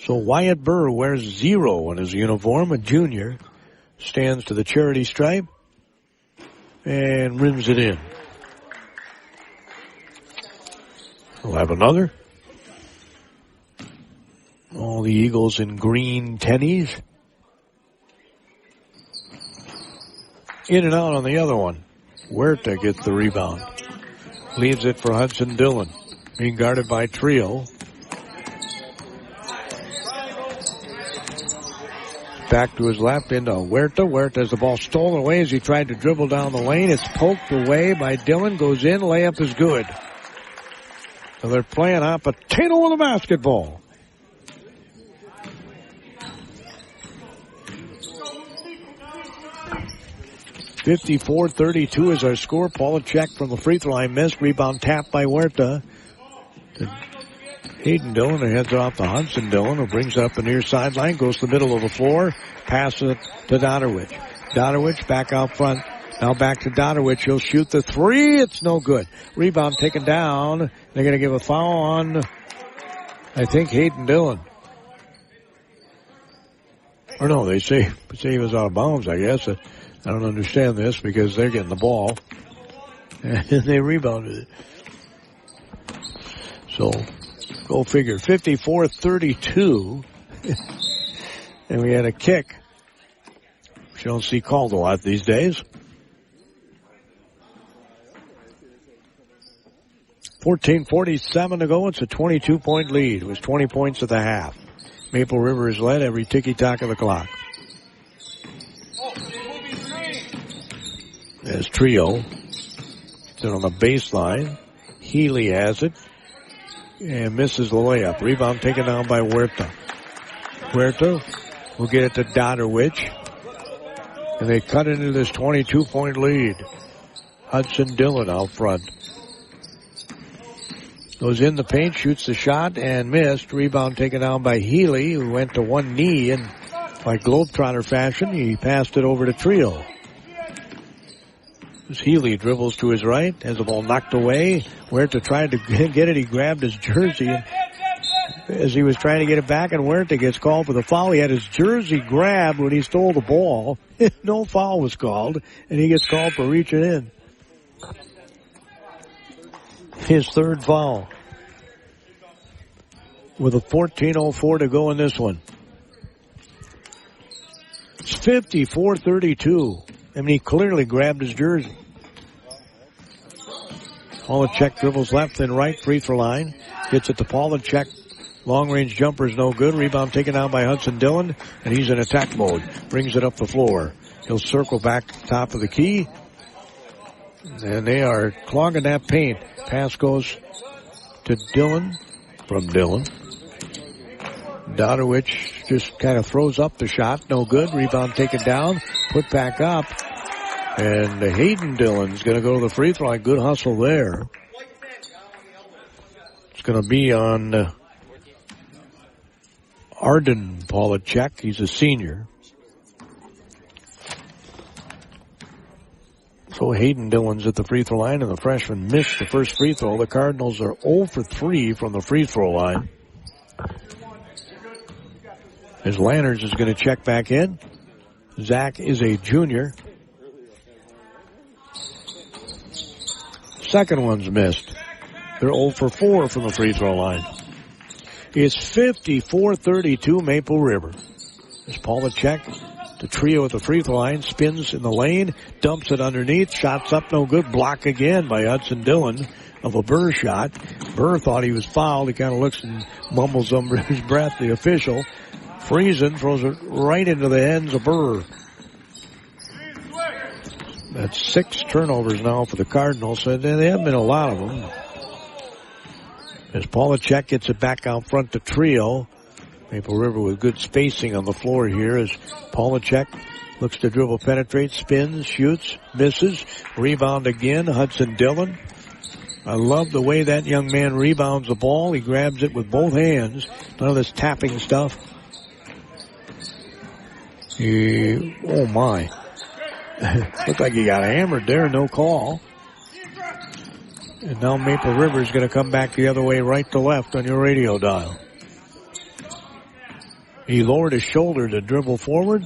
So Wyatt Burr wears 0 in his uniform, a junior. Stands to the charity stripe and rims it in. We'll have another. All the Eagles in green tennies. In and out on the other one. Huerta gets the rebound. Leaves it for Hudson Dillon. Being guarded by Trio. Back to his left into Huerta. Huerta has the ball stolen away as he tried to dribble down the lane. It's poked away by Dillon. Goes in. Layup is good. So they're playing a potato with a basketball. 54-32 is our score. Polachek from the free throw line missed. Rebound tapped by Huerta. Hayden Dillon, who heads off to Hudson Dillon, who brings it up the near sideline, goes to the middle of the floor, passes it to Donowich. Donowich back out front. Now back to Donowich. He'll shoot the three. It's no good. Rebound taken down. They're going to give a foul on, I think, Hayden Dillon. Or no, they say he was out of bounds, I guess. I don't understand this because they're getting the ball. And they rebounded it. So, go figure. 54-32. And we had a kick. Which you don't see called a lot these days. 14:47 to go. It's a 22-point lead. It was 20 points at the half. Maple River is led every ticky-tock of the clock. There's Trio. Then on the baseline. Healy has it. And misses the layup. Rebound taken down by Huerta. Huerta will get it to Donowich. And they cut into this 22-point lead. Hudson Dillon out front. Goes in the paint, shoots the shot, and missed. Rebound taken down by Healy, who went to one knee, and by Globetrotter fashion, he passed it over to Trio. As Healy dribbles to his right, has the ball knocked away. Huerta tried to get it, he grabbed his jersey, and as he was trying to get it back, and Huerta gets called for the foul. He had his jersey grabbed when he stole the ball. No foul was called, and he gets called for reaching in. His third foul. With a 14:04 to go in this one. It's 54-32. I mean, he clearly grabbed his jersey. Polachek dribbles left and right, free throw line. Gets it to Polachek. Long-range jumper is no good. Rebound taken down by Hudson Dillon, and he's in attack mode. Brings it up the floor. He'll circle back to the top of the key. And they are clogging that paint. Pass goes to Dillon, from Dillon. Donowich just kind of throws up the shot. No good. Rebound taken down. Put back up. And Hayden Dillon's going to go to the free throw line. Good hustle there. It's going to be on Arden Polachek. He's a senior. So Hayden Dillon's at the free throw line, and the freshman missed the first free throw. The Cardinals are 0 for 3 from the free throw line. As Lanners is going to check back in. Zach is a junior. Second one's missed. They're 0 for 4 from the free throw line. It's 54-32 Maple River. As Polachek, the Trio at the free throw line, spins in the lane, dumps it underneath, shots up, no good, block again by Hudson Dillon of a Burr shot. Burr thought he was fouled. He kind of looks and mumbles under his breath, the official. Friesen throws it right into the hands of Burr. That's 6 turnovers now for the Cardinals, and there haven't been a lot of them. As Polachek gets it back out front to Trio. Maple River with good spacing on the floor here as Polachek looks to dribble, penetrate, spins, shoots, misses. Rebound again, Hudson Dillon. I love the way that young man rebounds the ball. He grabs it with both hands. None of this tapping stuff. Oh my. Looked like he got hammered there, no call. And now Maple River is going to come back the other way, right to left on your radio dial. He lowered his shoulder to dribble forward.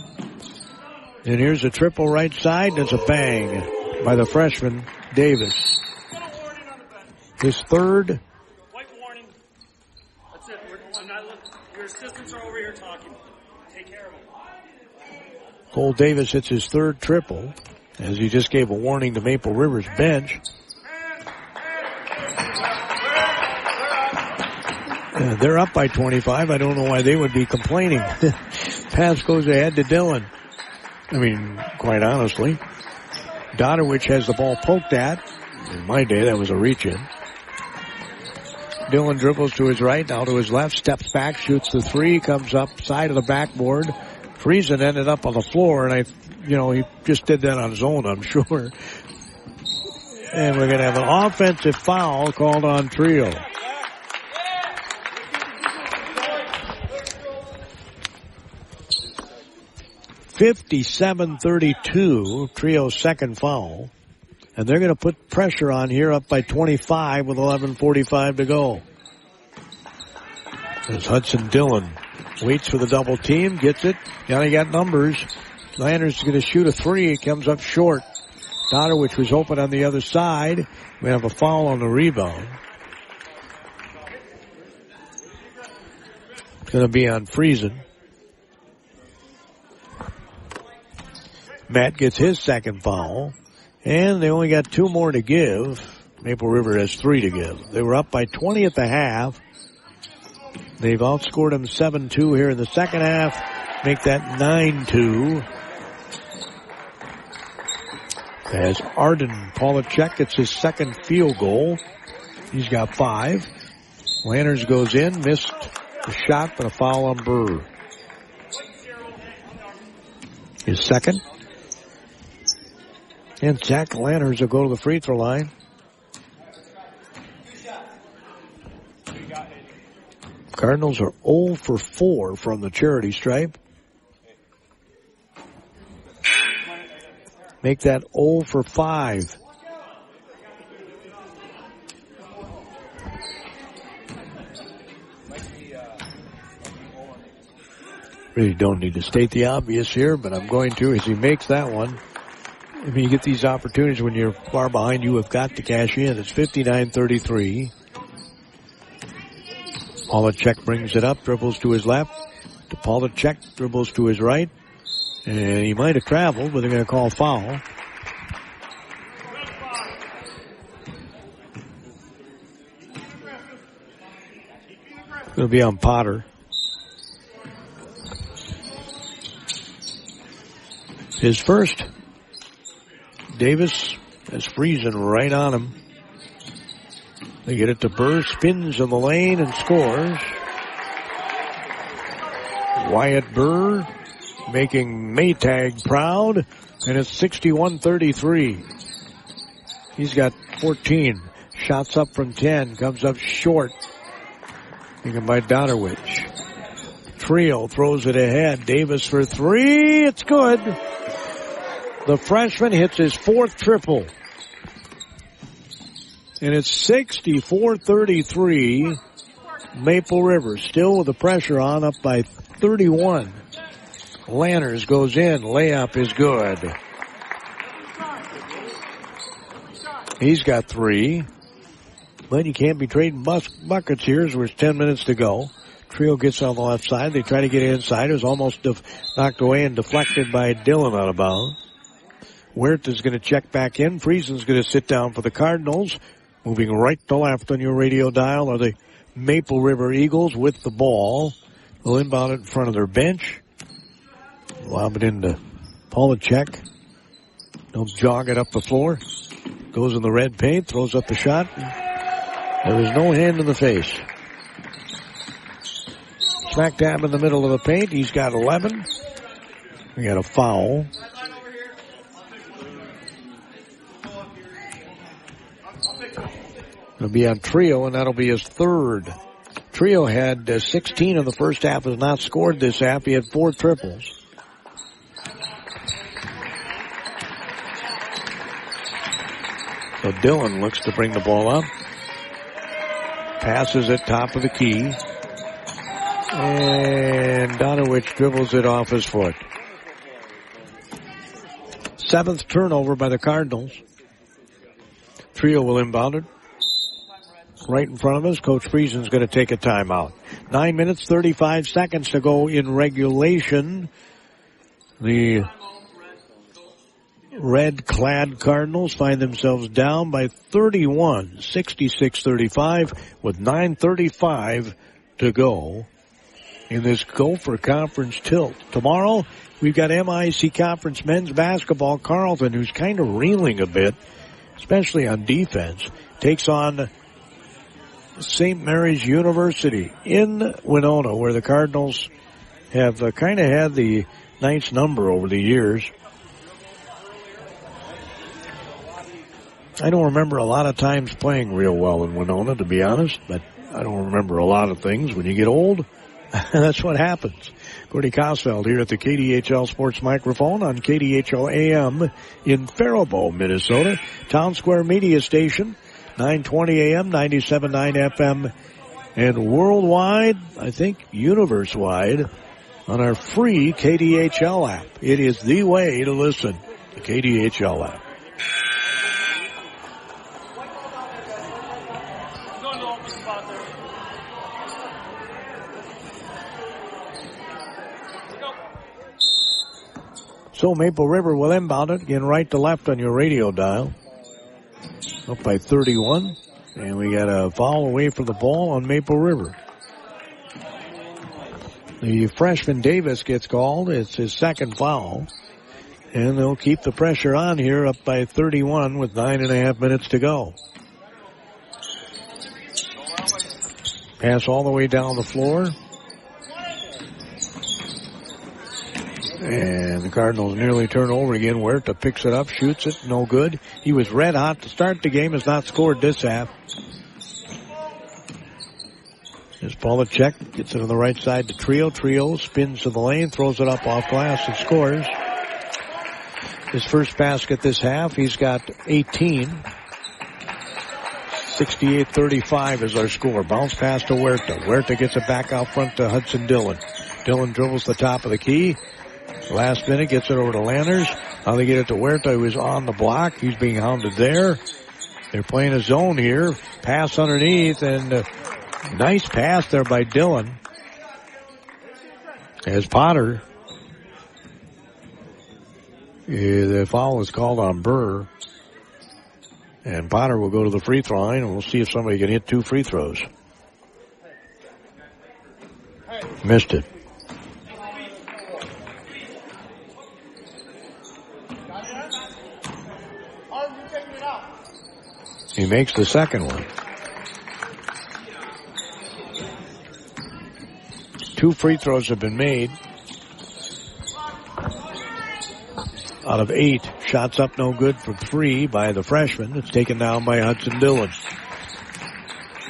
And here's a triple right side, and it's a bang by the freshman, Davis. His third. White warning. That's it. I'm not looking. Your assistants are over here talking. Take care of them. Cole Davis hits his third triple as he just gave a warning to Maple River's bench. They're up by 25. I don't know why they would be complaining. Pass goes ahead to Dillon. I mean, quite honestly. Donowich has the ball poked at. In my day, that was a reach-in. Dillon dribbles to his right, now to his left, steps back, shoots the three, comes up side of the backboard Friesen ended up on the floor, and he just did that on his own, I'm sure. And we're going to have an offensive foul called on Trio. (57-32), Trio's second foul. And they're going to put pressure on here, up by 25 with 11:45 to go. There's Hudson Dillon. Waits for the double team, gets it. Now he got numbers. Landers is going to shoot a three. It comes up short. Donnerwich was open on the other side. We have a foul on the rebound. It's going to be on Friesen. Matt gets his second foul. And they only got 2 more to give. Maple River has 3 to give. They were up by 20 at the half. They've outscored them 7-2 here in the second half. Make that 9-2. As Arden Polachek gets his second field goal. He's got 5. Lanners goes in, missed the shot, but a foul on Burr. His second. And Zach Lanners will go to the free throw line. Cardinals are 0 for 4 from the charity stripe. Make that 0 for 5. Really don't need to state the obvious here, but I'm going to as he makes that one. I mean, you get these opportunities when you're far behind, you have got to cash in. It's 59-33. Polachek brings it up, dribbles to his left. To Polachek, dribbles to his right. And he might have traveled, but they're going to call foul. It'll be on Potter. His first. Davis has Friesen right on him. They get it to Burr, spins in the lane and scores. Wyatt Burr making Maytag proud, and it's 61-33. He's got 14. Shots up from 10, comes up short. Taken by Donnerwich. Trio throws it ahead. Davis for 3. It's good. The freshman hits his 4th triple. And it's 64-33. Maple River still with the pressure on, up by 31. Lanners goes in. Layup is good. He's got 3. But you can't be trading buckets here as there's 10 minutes to go. Trio gets on the left side. They try to get inside. It was almost knocked away and deflected by Dillon out of bounds. Huerta's going to check back in. Friesen's going to sit down for the Cardinals. Moving right to left on your radio dial are the Maple River Eagles with the ball. They'll inbound it in front of their bench. Lob it into Polachek. They'll jog it up the floor. Goes in the red paint, throws up the shot. There was no hand in the face. Smack dab in the middle of the paint. He's got 11. We got a foul. It'll be on Trio, and that'll be his 3rd. Trio had 16 in the first half, has not scored this half. He had 4 triples. So Dillon looks to bring the ball up. Passes at top of the key. And Donowich dribbles it off his foot. 7th turnover by the Cardinals. Trio will inbound it. Right in front of us, Coach Friesen's going to take a timeout. 9 minutes, 35 seconds to go in regulation. The red-clad Cardinals find themselves down by 31, 66-35, with 9:35 to go in this Gopher Conference tilt. Tomorrow, we've got MIC Conference men's basketball. Carleton, who's kind of reeling a bit, especially on defense, takes on St. Mary's University in Winona, where the Cardinals have kind of had the nice number over the years. I don't remember a lot of times playing real well in Winona, to be honest, but I don't remember a lot of things. When you get old, that's what happens. Gordy Kosfeld here at the KDHL Sports Microphone on KDHL AM in Faribault, Minnesota. Town Square Media Station, 920 AM, 97.9 FM, and worldwide, I think universe-wide, on our free KDHL app. It is the way to listen, the KDHL app. So Maple River will inbound it, again right to left on your radio dial. Up by 31. And we got a foul away from the ball on Maple River. The freshman Davis gets called. It's his second foul. And they'll keep the pressure on here up by 31 with 9.5 minutes to go. Pass all the way down the floor. And the Cardinals nearly turn over again. Huerta picks it up, shoots it, no good. He was red hot to start the game, has not scored this half. As Polacek gets it on the right side to Trio. Trio spins to the lane, throws it up off glass and scores. His first basket this half, he's got 18. 68-35 is our score. Bounce pass to Huerta. Huerta gets it back out front to Hudson Dillon. Dillon dribbles the top of the key. Last minute gets it over to Landers. Now they get it to Huerta, who is on the block. He's being hounded there. They're playing a zone here. Pass underneath, and nice pass there by Dillon. As Potter, the foul is called on Burr. And Potter will go to the free throw line, and we'll see if somebody can hit 2 free throws. Missed it. He makes the second one. 2 free throws have been made out of 8. Shots up no good from 3 by the freshman. It's taken down by Hudson Dillon.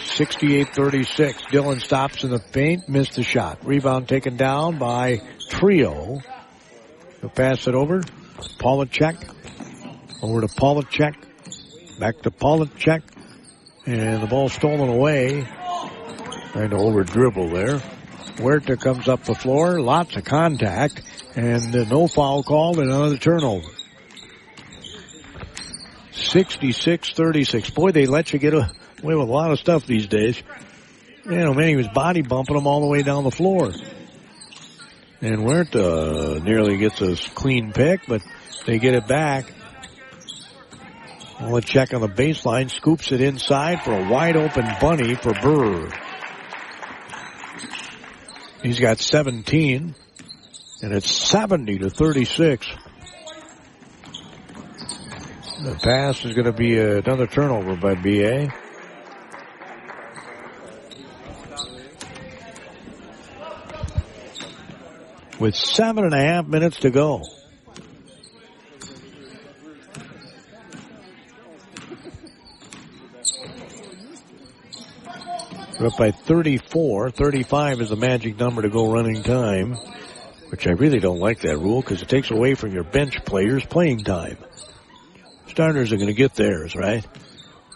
68-36. Dillon stops in the paint, missed the shot. Rebound taken down by Trio. He'll pass it over. Polacek. Over to Polacek. Back to Polacek. And the ball stolen away. Trying to over-dribble there. Huerta comes up the floor. Lots of contact. And no foul called and another turnover. 66-36. Boy, they let you get away with a lot of stuff these days. You know, man, he was body bumping them all the way down the floor. And Huerta nearly gets a clean pick, but they get it back. Polacek on the baseline, scoops it inside for a wide open bunny for Burr. He's got 17, and it's 70-36. The pass is going to be another turnover by BA. With 7.5 minutes to go. We're up by 34. 35 is the magic number to go running time, which I really don't like that rule because it takes away from your bench players' playing time. Starters are going to get theirs, right?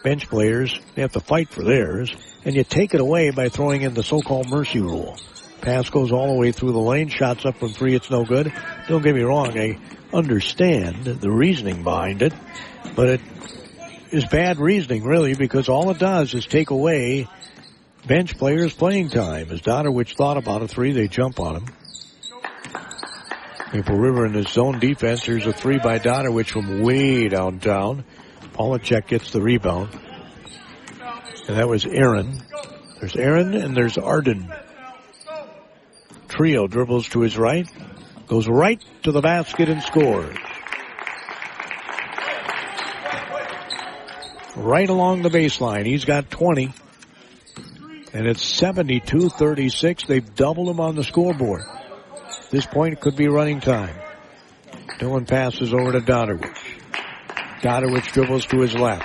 Bench players, they have to fight for theirs, and you take it away by throwing in the so-called mercy rule. Pass goes all the way through the lane, shots up from 3, it's no good. Don't get me wrong, I understand the reasoning behind it, but it is bad reasoning, really, because all it does is take away bench players' playing time. As Dodderwich thought about a 3, they jump on him. Maple River in his zone defense. Here's a 3 by Dodderwich from way downtown. Polacek gets the rebound. And that was Aaron. There's Aaron and there's Arden. Trio dribbles to his right. Goes right to the basket and scores. Right along the baseline. He's got 20. And it's 72-36. They've doubled him on the scoreboard. At this point, it could be running time. Dillon passes over to Dodowich. Dodowich dribbles to his left.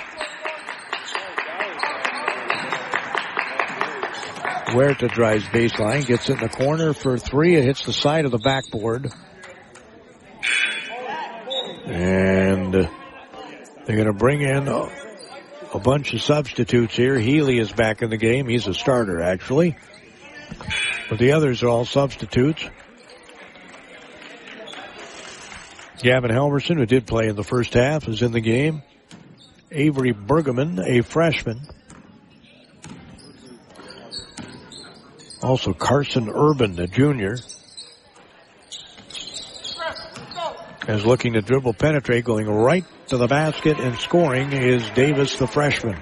Huerta drives baseline, gets it in the corner for three. It hits the side of the backboard. And they're going to bring in a bunch of substitutes here. Healy is back in the game. He's a starter, actually. But the others are all substitutes. Gavin Halverson, who did play in the first half, is in the game. Avery Bergman, a freshman. Also Carson Urban, a junior, is looking to dribble penetrate, going right to the basket and scoring is Davis, the freshman.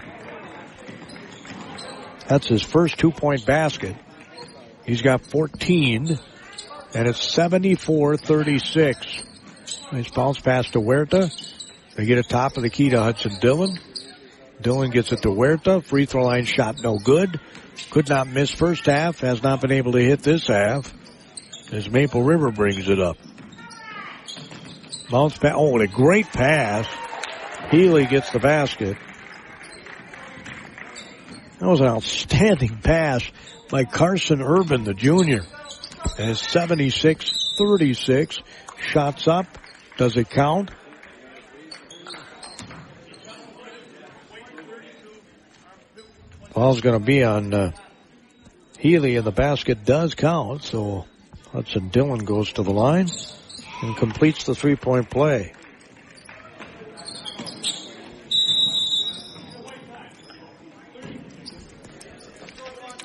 That's his first 2-point basket. He's got 14, and it's 74-36. Nice bounce pass to Huerta. They get it top of the key to Hudson Dillon. Dillon gets it to Huerta. Free throw line shot no good. Could not miss first half. Has not been able to hit this half as Maple River brings it up. Bounce pass. Oh, what a great pass. Healy gets the basket. That was an outstanding pass by Carson Urban, the junior. And it's 76-36. Shots up. Does it count? Ball's going to be on Healy, and the basket does count. So Hudson Dillon goes to the line and completes the 3-point play.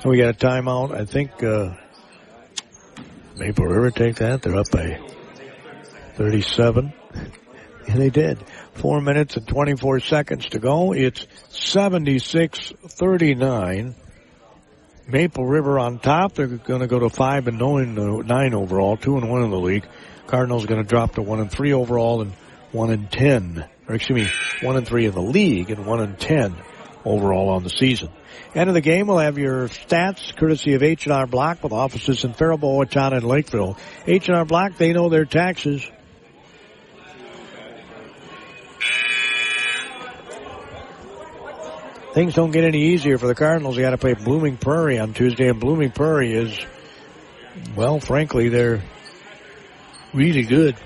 We got a timeout. I think Maple River take that. They're up by 37. And they did. 4 minutes and 24 seconds to go. It's 76-39. Maple River on top. They're going to go to 5-9 overall, 2-1 in the league. Cardinals going to drop to 1-3 overall and 1-10. Or excuse me, 1-3 in the league and 1-10 overall on the season. End of the game, we'll have your stats courtesy of H&R Block with offices in Faribault, Owatonna, and Lakeville. H&R Block, they know their taxes. Things don't get any easier for the Cardinals. They got to play Blooming Prairie on Tuesday, and Blooming Prairie is, well, frankly, they're really good.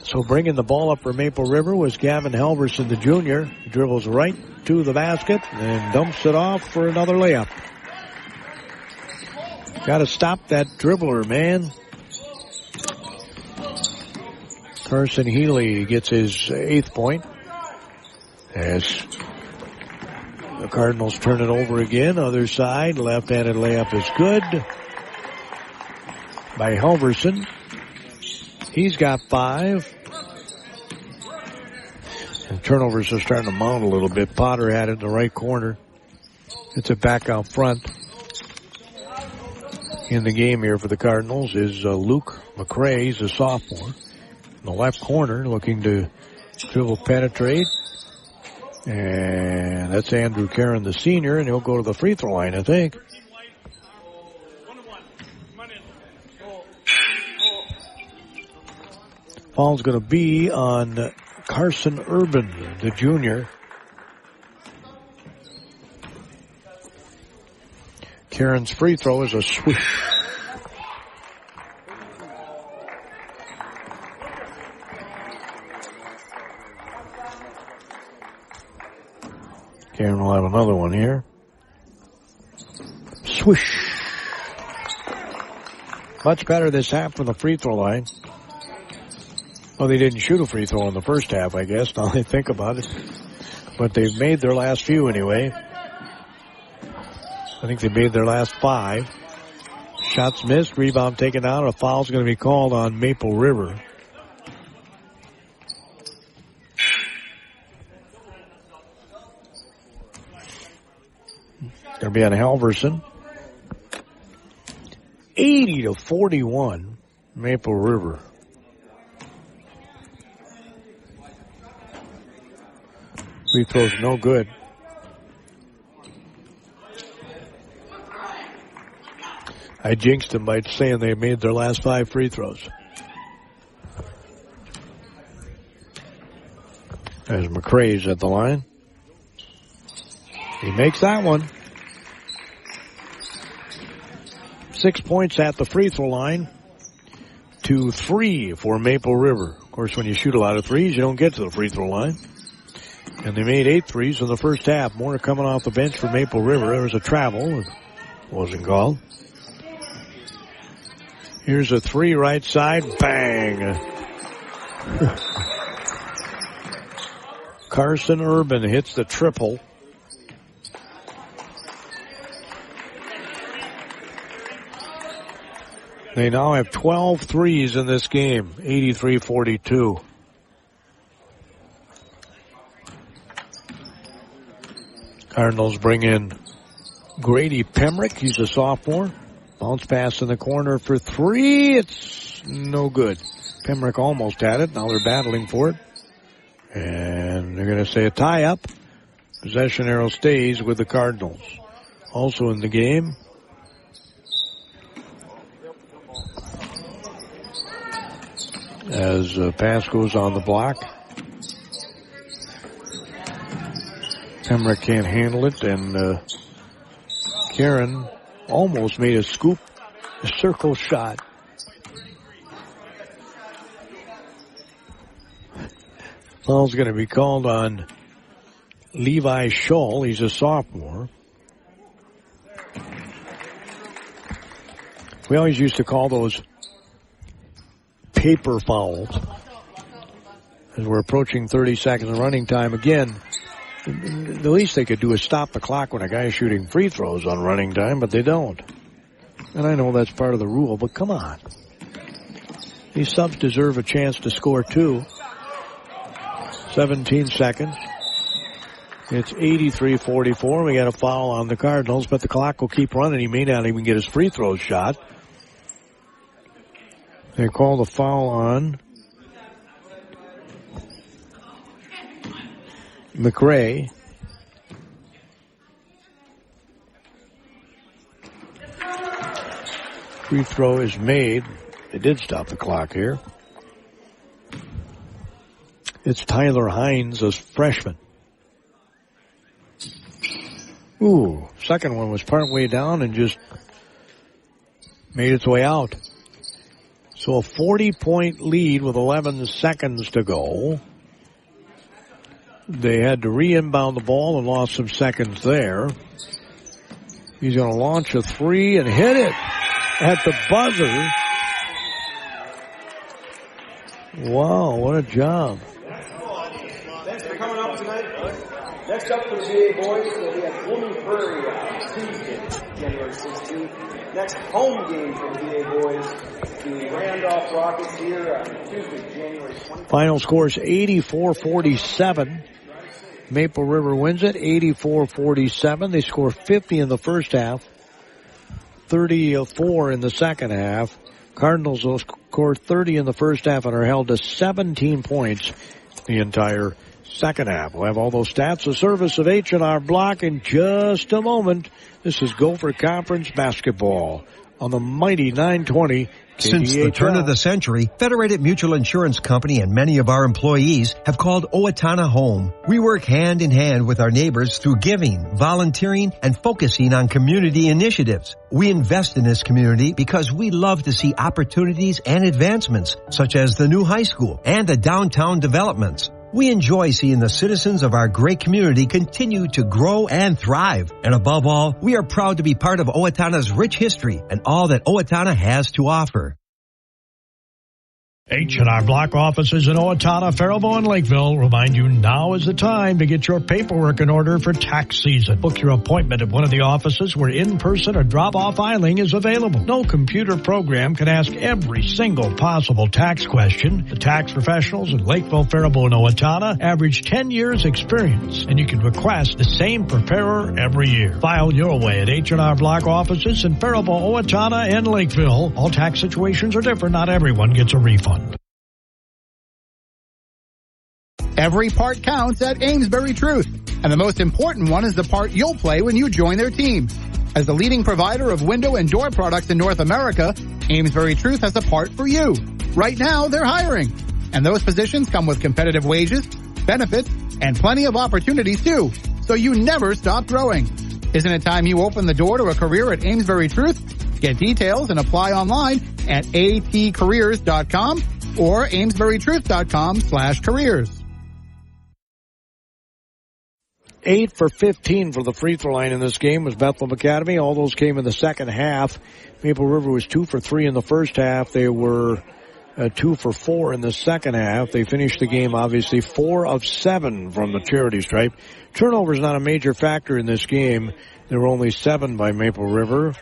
So bringing the ball up for Maple River was Gavin Halverson, the junior. He dribbles right to the basket and dumps it off for another layup. Got to stop that dribbler, man. Carson Healy gets his 8th point as the Cardinals turn it over again. Other side, left-handed layup is good by Halverson. He's got 5. And turnovers are starting to mount a little bit. Potter had it in the right corner. It's a back out front. In the game here for the Cardinals is Luke McCrae. He's a sophomore. In the left corner, looking to dribble penetrate. And that's Andrew Caron, the senior, and he'll go to the free throw line, I think. Foul's going to be on Carson Urban, the junior. Caron's free throw is a swish. Caron will have another one here. Swish. Much better this half from the free throw line. Well, they didn't shoot a free throw in the first half, I guess, now they think about it. But they've made their last few anyway. I think they made their last 5. Shots missed, rebound taken out. A foul's going to be called on Maple River. Going to be on Halverson. 80-41, Maple River. Free throw's no good. I jinxed them by saying they made their last 5 free throws. There's McRae's at the line. He makes that one. 6 points at the free throw line to 3 for Maple River. Of course, when you shoot a lot of threes, you don't get to the free throw line. And they made 8 threes in the first half. More coming off the bench for Maple River. There was a travel. It wasn't called. Here's a 3 right side. Bang. Carson Urban hits the triple. They now have 12 threes in this game, 83-42. Cardinals bring in Grady Pemrick. He's a sophomore. Bounce pass in the corner for 3. It's no good. Pemrick almost had it. Now they're battling for it. And they're going to say a tie-up. Possession arrow stays with the Cardinals. Also in the game, as pass goes on the block. Pemrick can't handle it, and Karen almost made a circle shot. Foul's going to be called on Levi Scholl. He's a sophomore. We always used to call those paper fouls. As we're approaching 30 seconds of running time again, the least they could do is stop the clock when a guy's shooting free throws on running time, but they don't. And I know that's part of the rule, but come on. These subs deserve a chance to score 2. 17 seconds. It's 83-44. We got a foul on the Cardinals, but the clock will keep running. He may not even get his free throw shot. They call the foul on McRae. Free throw is made. They did stop the clock here. It's Tyler Hines, a freshman. Ooh, second one was partway down and just made its way out. So a 40-point lead with 11 seconds to go. They had to re-inbound the ball and lost some seconds there. He's going to launch a 3 and hit it at the buzzer. Wow, what a job. Thanks for coming up tonight. Next up for the GA boys, we'll be at Blooming Prairie on Tuesday, January 16th. Next home game for the GA boys, the Randolph Rockets here on Tuesday, January 20th. Final score is 84-47. Maple River wins it, 84-47. They score 50 in the first half, 34 in the second half. Cardinals will score 30 in the first half and are held to 17 points the entire second half. We'll have all those stats, the service of H&R Block in just a moment. This is Gopher Conference basketball on the mighty 920 KDHL. Since the turn of the century, Federated Mutual Insurance Company and many of our employees have called Owatonna home. We work hand in hand with our neighbors through giving, volunteering, and focusing on community initiatives. We invest in this community because we love to see opportunities and advancements, such as the new high school and the downtown developments. We enjoy seeing the citizens of our great community continue to grow and thrive. And above all, we are proud to be part of Owatonna's rich history and all that Owatonna has to offer. H&R Block offices in Owatonna, Faribault, and Lakeville remind you now is the time to get your paperwork in order for tax season. Book your appointment at one of the offices where in-person or drop-off filing is available. No computer program can ask every single possible tax question. The tax professionals in Lakeville, Faribault, and Owatonna average 10 years experience, and you can request the same preparer every year. File your way at H&R Block offices in Faribault, Owatonna, and Lakeville. All tax situations are different. Not everyone gets a refund. Every part counts at Amesbury Truth, and the most important one is the part you'll play when you join their team. As the leading provider of window and door products in North America, Amesbury Truth has a part for you. Right now, they're hiring. And those positions come with competitive wages, benefits, and plenty of opportunities too. So you never stop growing. Isn't it time you open the door to a career at Amesbury Truth? Get details and apply online at atcareers.com or amesburytruth.com/careers. 8 for 15 for the free throw line in this game was Bethlehem Academy. All those came in the second half. Maple River was 2 for 3 in the first half. They were 2 for 4 in the second half. They finished the game, obviously, 4 of 7 from the charity stripe. Turnover is not a major factor in this game. There were only 7 by Maple River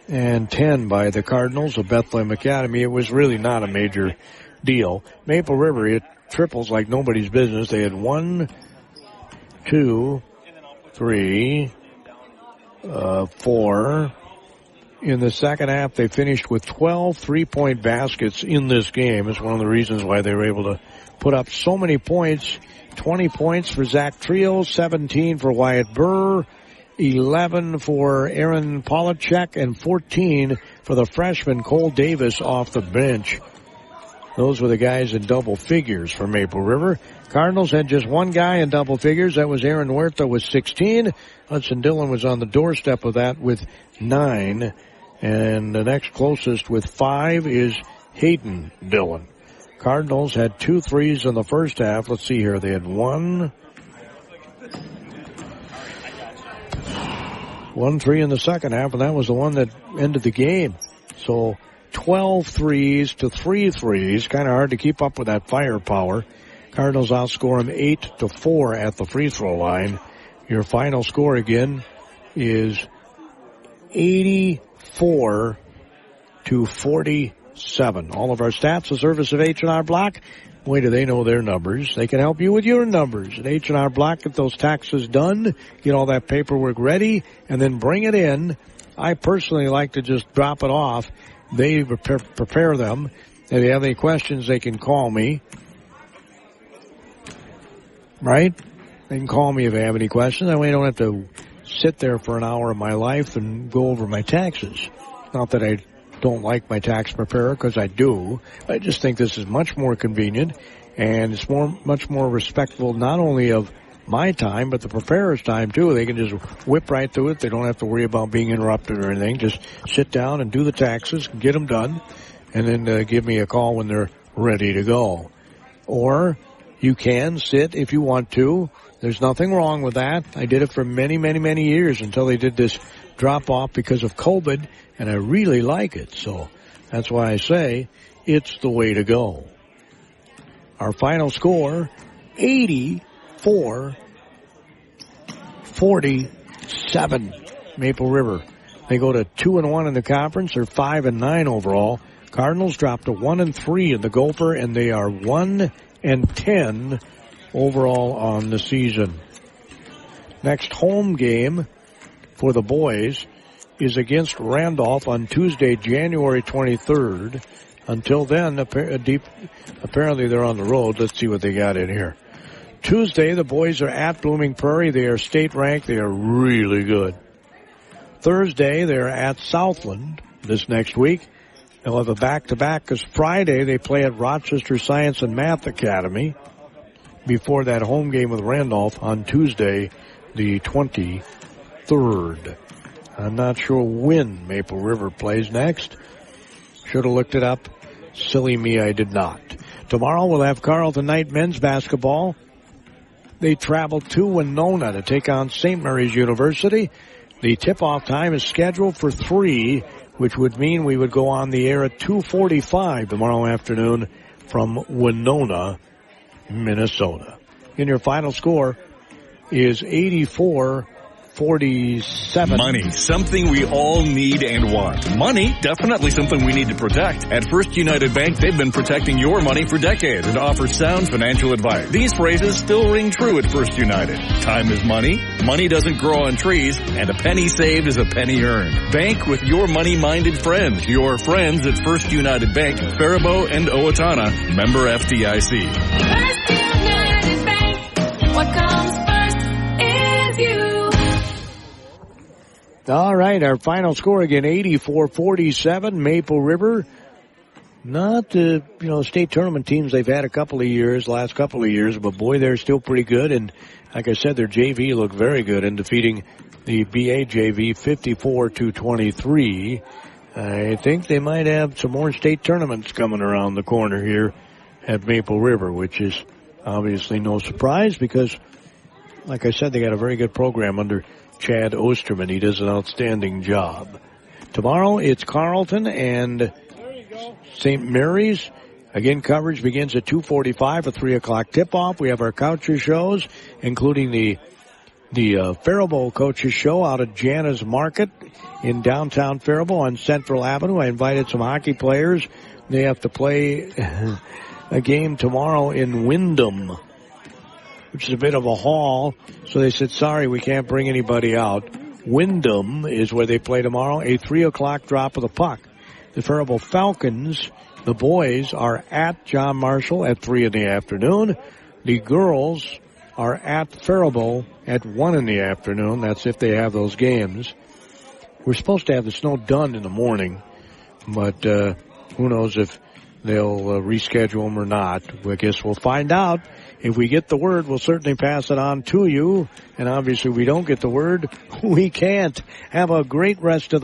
and 10 by the Cardinals of Bethlehem Academy. It was really not a major deal. Maple River hit triples like nobody's business. They had 1, 2, 3, 4. In the second half, they finished with 12 three-point baskets in this game. It's one of the reasons why they were able to put up so many points. 20 points for Zach Trio, 17 for Wyatt Burr, 11 for Aaron Polachek, and 14 for the freshman Cole Davis off the bench. Those were the guys in double figures for Maple River. Cardinals had just one guy in double figures. That was Aaron Huerta with 16. Hudson Dillon was on the doorstep of that with 9. And the next closest with 5 is Hayden Dillon. Cardinals had 2 threes in the first half. Let's see here. They had 1 3 in the second half, and that was the one that ended the game. So 12 threes to 3 threes. Kind of hard to keep up with that firepower. Cardinals outscore them 8-4 at the free throw line. Your final score again is 84-47. All of our stats, the service of H&R Block. Boy, do they know their numbers. They can help you with your numbers. At H&R Block, get those taxes done, get all that paperwork ready, and then bring it in. I personally like to just drop it off. They prepare them. If they have any questions, they can call me. Right? They can call me if they have any questions. That way I don't have to sit there for an hour of my life and go over my taxes. Not that I don't like my tax preparer, because I do. I just think this is much more convenient, and it's much more respectful not only of my time, but the preparer's time too. They can just whip right through it. They don't have to worry about being interrupted or anything. Just sit down and do the taxes, get them done, and then give me a call when they're ready to go. Or you can sit if you want to. There's nothing wrong with that. I did it for many, many, many years until they did this drop-off because of COVID, and I really like it. So that's why I say it's the way to go. Our final score, 84-47. Maple River. They go to 2-1 in the conference. They're 5-9 overall. Cardinals dropped to 1-3 in the Gopher, and they are 1-10 overall on the season. Next home game for the boys is against Randolph on Tuesday, January 23rd. Until then, apparently they're on the road. Let's see what they got in here. Tuesday, the boys are at Blooming Prairie. They are state ranked. They are really good. Thursday, they're at Southland this next week. They'll have a back-to-back because Friday they play at Rochester Science and Math Academy before that home game with Randolph on Tuesday, the 23rd. I'm not sure when Maple River plays next. Should have looked it up. Silly me, I did not. Tomorrow we'll have Carleton Knight men's basketball. They travel to Winona to take on St. Mary's University. The tip-off time is scheduled for 3, which would mean we would go on the air at 2:45 tomorrow afternoon from Winona, Minnesota. And your final score is 84-47. Money, something we all need and want. Money, definitely something we need to protect. At First United Bank, they've been protecting your money for decades and offer sound financial advice. These phrases still ring true at First United. Time is money, money doesn't grow on trees, and a penny saved is a penny earned. Bank with your money-minded friends. Your friends at First United Bank, Faribault and Owatonna, member FDIC. First United Bank, what comes first is you. All right, our final score again, 84-47, Maple River. Not the, state tournament teams they've had last couple of years, but boy, they're still pretty good. And like I said, their JV looked very good in defeating the BA JV 54-23. I think they might have some more state tournaments coming around the corner here at Maple River, which is obviously no surprise because, like I said, they got a very good program under Chad Osterman. He does an outstanding job. Tomorrow it's Carleton and St. Mary's. Again, coverage begins at 2:45, a 3 o'clock tip-off. We have our coucher shows, including the Faribault Coaches Show out at Jana's Market in downtown Faribault on Central Avenue. I invited some hockey players. They have to play a game tomorrow in Windham, which is a bit of a haul. So they said, sorry, we can't bring anybody out. Windham is where they play tomorrow, a 3 o'clock drop of the puck. The Faribault Falcons, the boys, are at John Marshall at 3 in the afternoon. The girls are at Faribault at 1 in the afternoon. That's if they have those games. We're supposed to have the snow done in the morning, but who knows if they'll reschedule them or not. I guess we'll find out. If we get the word, we'll certainly pass it on to you. And obviously, if we don't get the word, we can't. Have a great rest of the